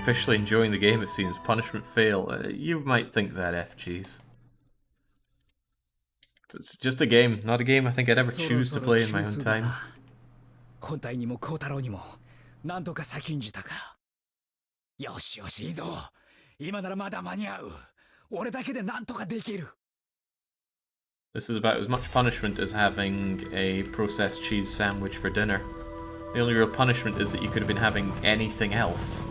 Officially enjoying the game, it seems. Punishment fail. You might think that, FGs. It's just a game, not a game I think I'd ever choose to play in my own time. 本体にも孝太郎にも何とか先んじたか。よしよしいいぞ。今ならまだ間に合う。俺だけで何とかできる。 This is about as much punishment as having a processed cheese sandwich for dinner. The only real punishment is that you could have been having anything else.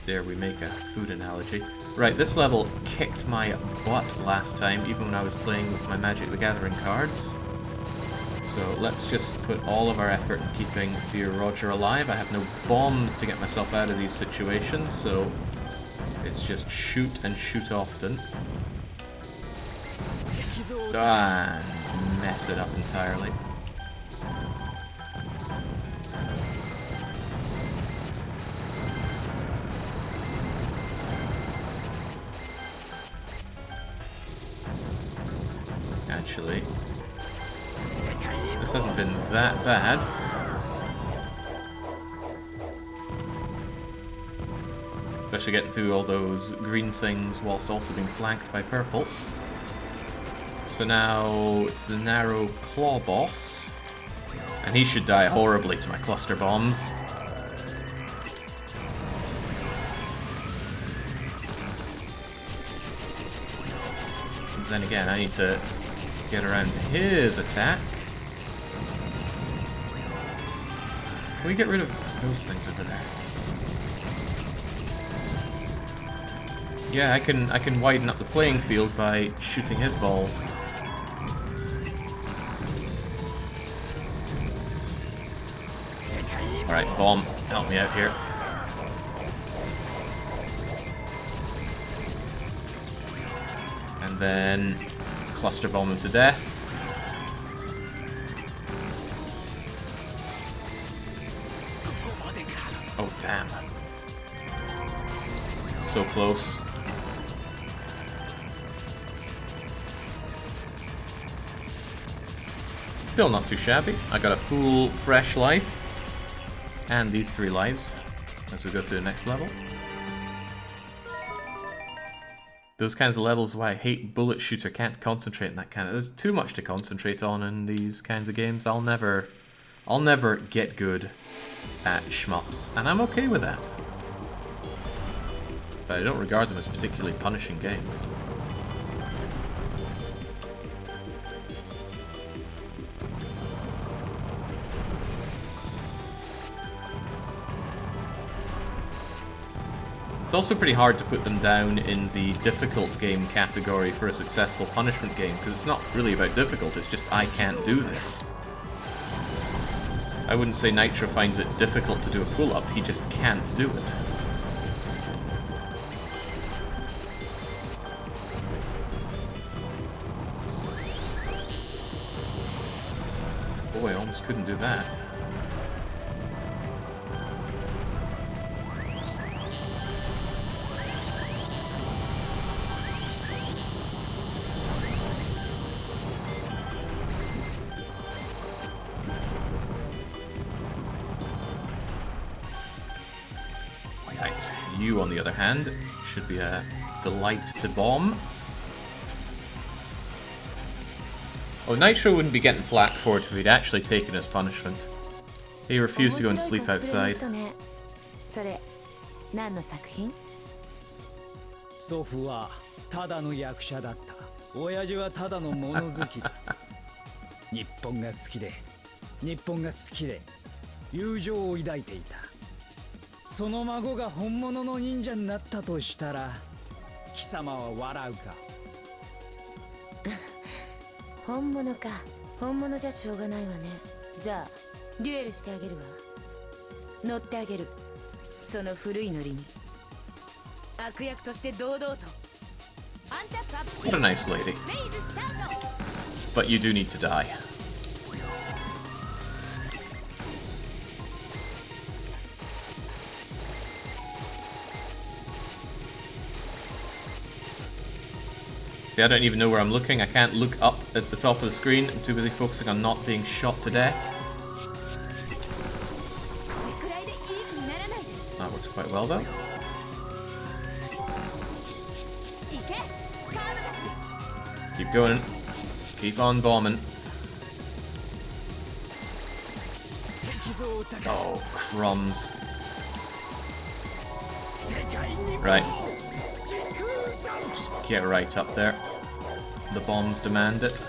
There we make a food analogy. Right, this level kicked my butt last time, even when I was playing with my Magic the Gathering cards. So let's just put all of our effort in keeping dear Roger alive. I have no bombs to get myself out of these situations, so it's just shoot and shoot often. And mess it up entirely. Actually, this hasn't been that bad. Especially getting through all those green things whilst also being flanked by purple. So now it's the narrow claw boss. And he should die horribly to my cluster bombs. But then again, I need to get around to his attack. Can we get rid of those things over there? Yeah, I can widen up the playing field by shooting his balls. Alright, bomb, help me out here. And then cluster bomb him to death. damn. So close. Still not too shabby. I got a full fresh life. And these 3 lives as we go through the next level. Those kinds of levels why I hate bullet shooter, can't concentrate in that kind of... There's too much to concentrate on in these kinds of games. I'll never get good at shmups, and I'm okay with that. But I don't regard them as particularly punishing games. It's also pretty hard to put them down in the difficult game category for a successful punishment game, because it's not really about difficult, it's just I can't do this. I wouldn't say Nitro finds it difficult to do a pull-up, he just can't do it. Oh, I almost couldn't do that. You, on the other hand, should be a delight to bomb. Oh, Nitro wouldn't be getting flack for it if he'd actually taken his punishment. He refused to go and sleep outside. 祖父はただの役者だった。親父はただの物好き。日本が好きで、日本が好きで、友情を抱いていた。その孫が本物の忍者になったとしたら、貴様は笑うか。本物か。本物じゃしょうがないわね。じゃあデュエルしてあげるわ。乗ってあげる。その古いノリに。悪役として堂々と。What a nice lady. But you do need to die. See, I don't even know where I'm looking. I can't look up at the top of the screen. I'm too busy focusing on not being shot to death. That works quite well though. Keep going. Keep on bombing. Oh, crumbs. Right. Just get right up there. The bombs demand it.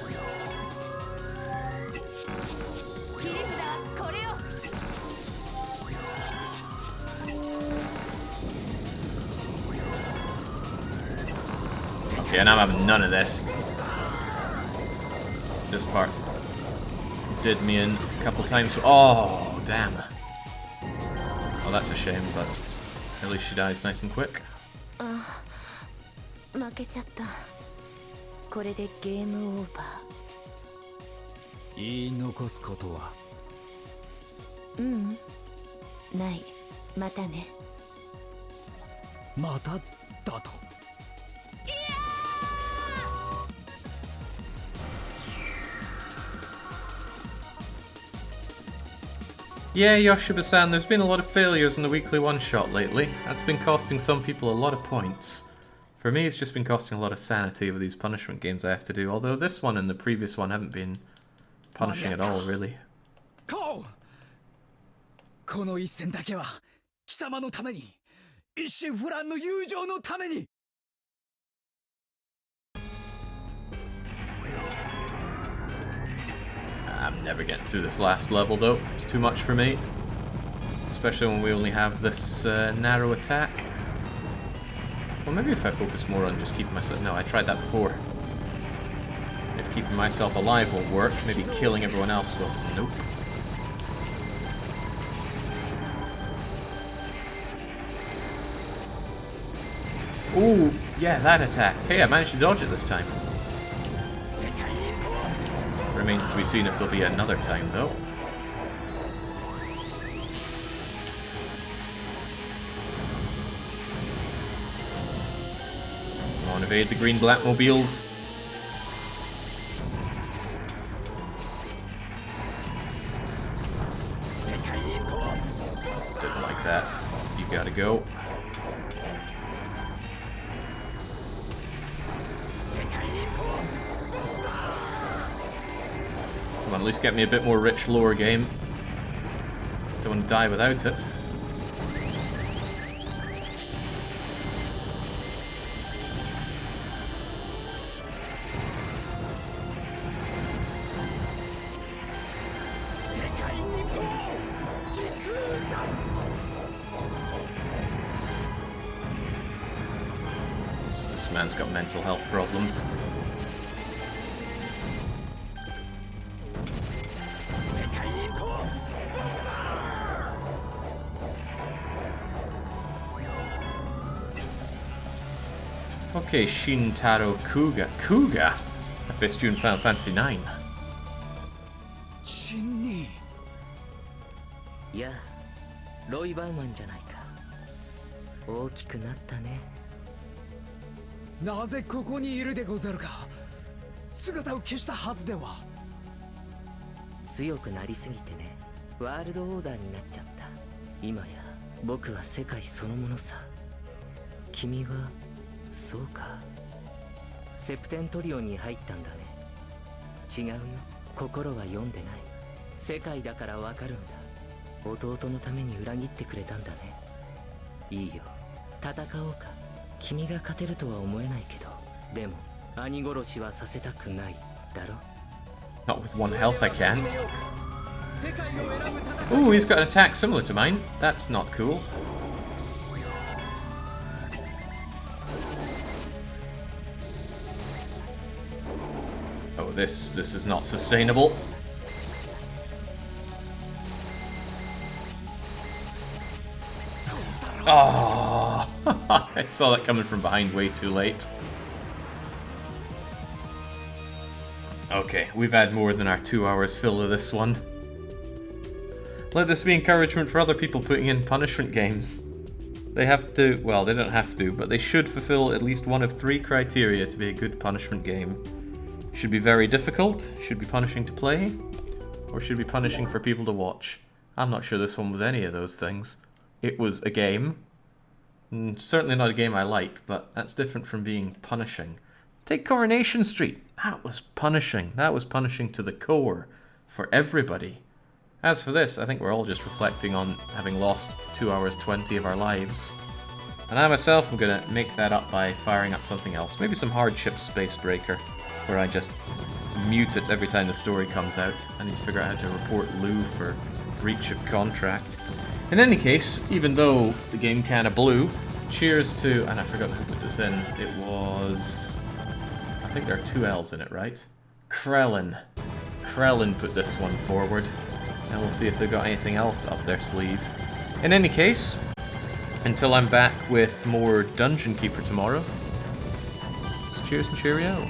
Okay, and I'm having none of this. This part did me in a couple times. Oh, damn. Oh, that's a shame, but at least she dies nice and quick. 負けちゃった。これでゲームオーバー。言い残すことは？ない。またね。まただと。Yeah, Yoshiba-san, there's been a lot of failures in the weekly one-shot lately. That's been costing some people a lot of points. For me, it's just been costing a lot of sanity with these punishment games I have to do, although this one and the previous one haven't been punishing at all, really. この一戦だけは貴様のために、一心不乱の友情のために。I'm never getting through this last level though, it's too much for me. Especially when we only have this narrow attack. Well, maybe if I focus more on just keeping myself... No, I tried that before. If keeping myself alive won't work, maybe killing everyone else will. Nope. Ooh, yeah, that attack. Hey, I managed to dodge it this time. Remains to be seen if there'll be another time, though. Evade the green Blackmobiles. Didn't like that. You gotta go. Come on, at least get me a bit more rich lore game. Don't want to die without it. This man's got mental health problems. Okay, Shintaro Kuga. Kuga? I faced you in Final Fantasy IX. シンにいやロイバーマンじゃないか。大きくなったね。なぜここにいるでござるか。姿を消したはずでは。強くなりすぎてね。ワールドオーダーになっちゃった。今や僕は世界そのものさ。君はそうか。セプテントリオンに入ったんだね。違うよ、心は読んでない。世界だからわかるんだ。弟のために裏切ってくれたんだね。いいよ、戦おうか。君が勝てるとは思えないけど、でも兄殺しはさせたくないだろ。 Not with one health I can't. Ooh, he's got an attack similar to mine. That's not cool. Oh, this is not sustainable. Oh, I saw that coming from behind way too late. Okay, we've had more than our 2 hours fill of this one. Let this be encouragement for other people putting in punishment games. They have to, well, they don't have to, but they should fulfill at least one of 3 criteria to be a good punishment game. Should be very difficult, should be punishing to play, or should be punishing for people to watch. I'm not sure this one was any of those things. It was a game. Certainly not a game I like, but that's different from being punishing. Take Coronation Street. That was punishing. That was punishing to the core. For everybody. As for this, I think we're all just reflecting on having lost 2 hours 20 of our lives. And I myself am going to make that up by firing up something else. Maybe some Hardship Space Breaker, where I just mute it every time the story comes out. I need to figure out how to report Lou for breach of contract. In any case, even though the game kinda blew, cheers to, and I forgot who put this in, it was, I think there are 2 L's in it, right? Krellin. Krellin put this one forward, and we'll see if they've got anything else up their sleeve. In any case, until I'm back with more Dungeon Keeper tomorrow, cheers and cheerio.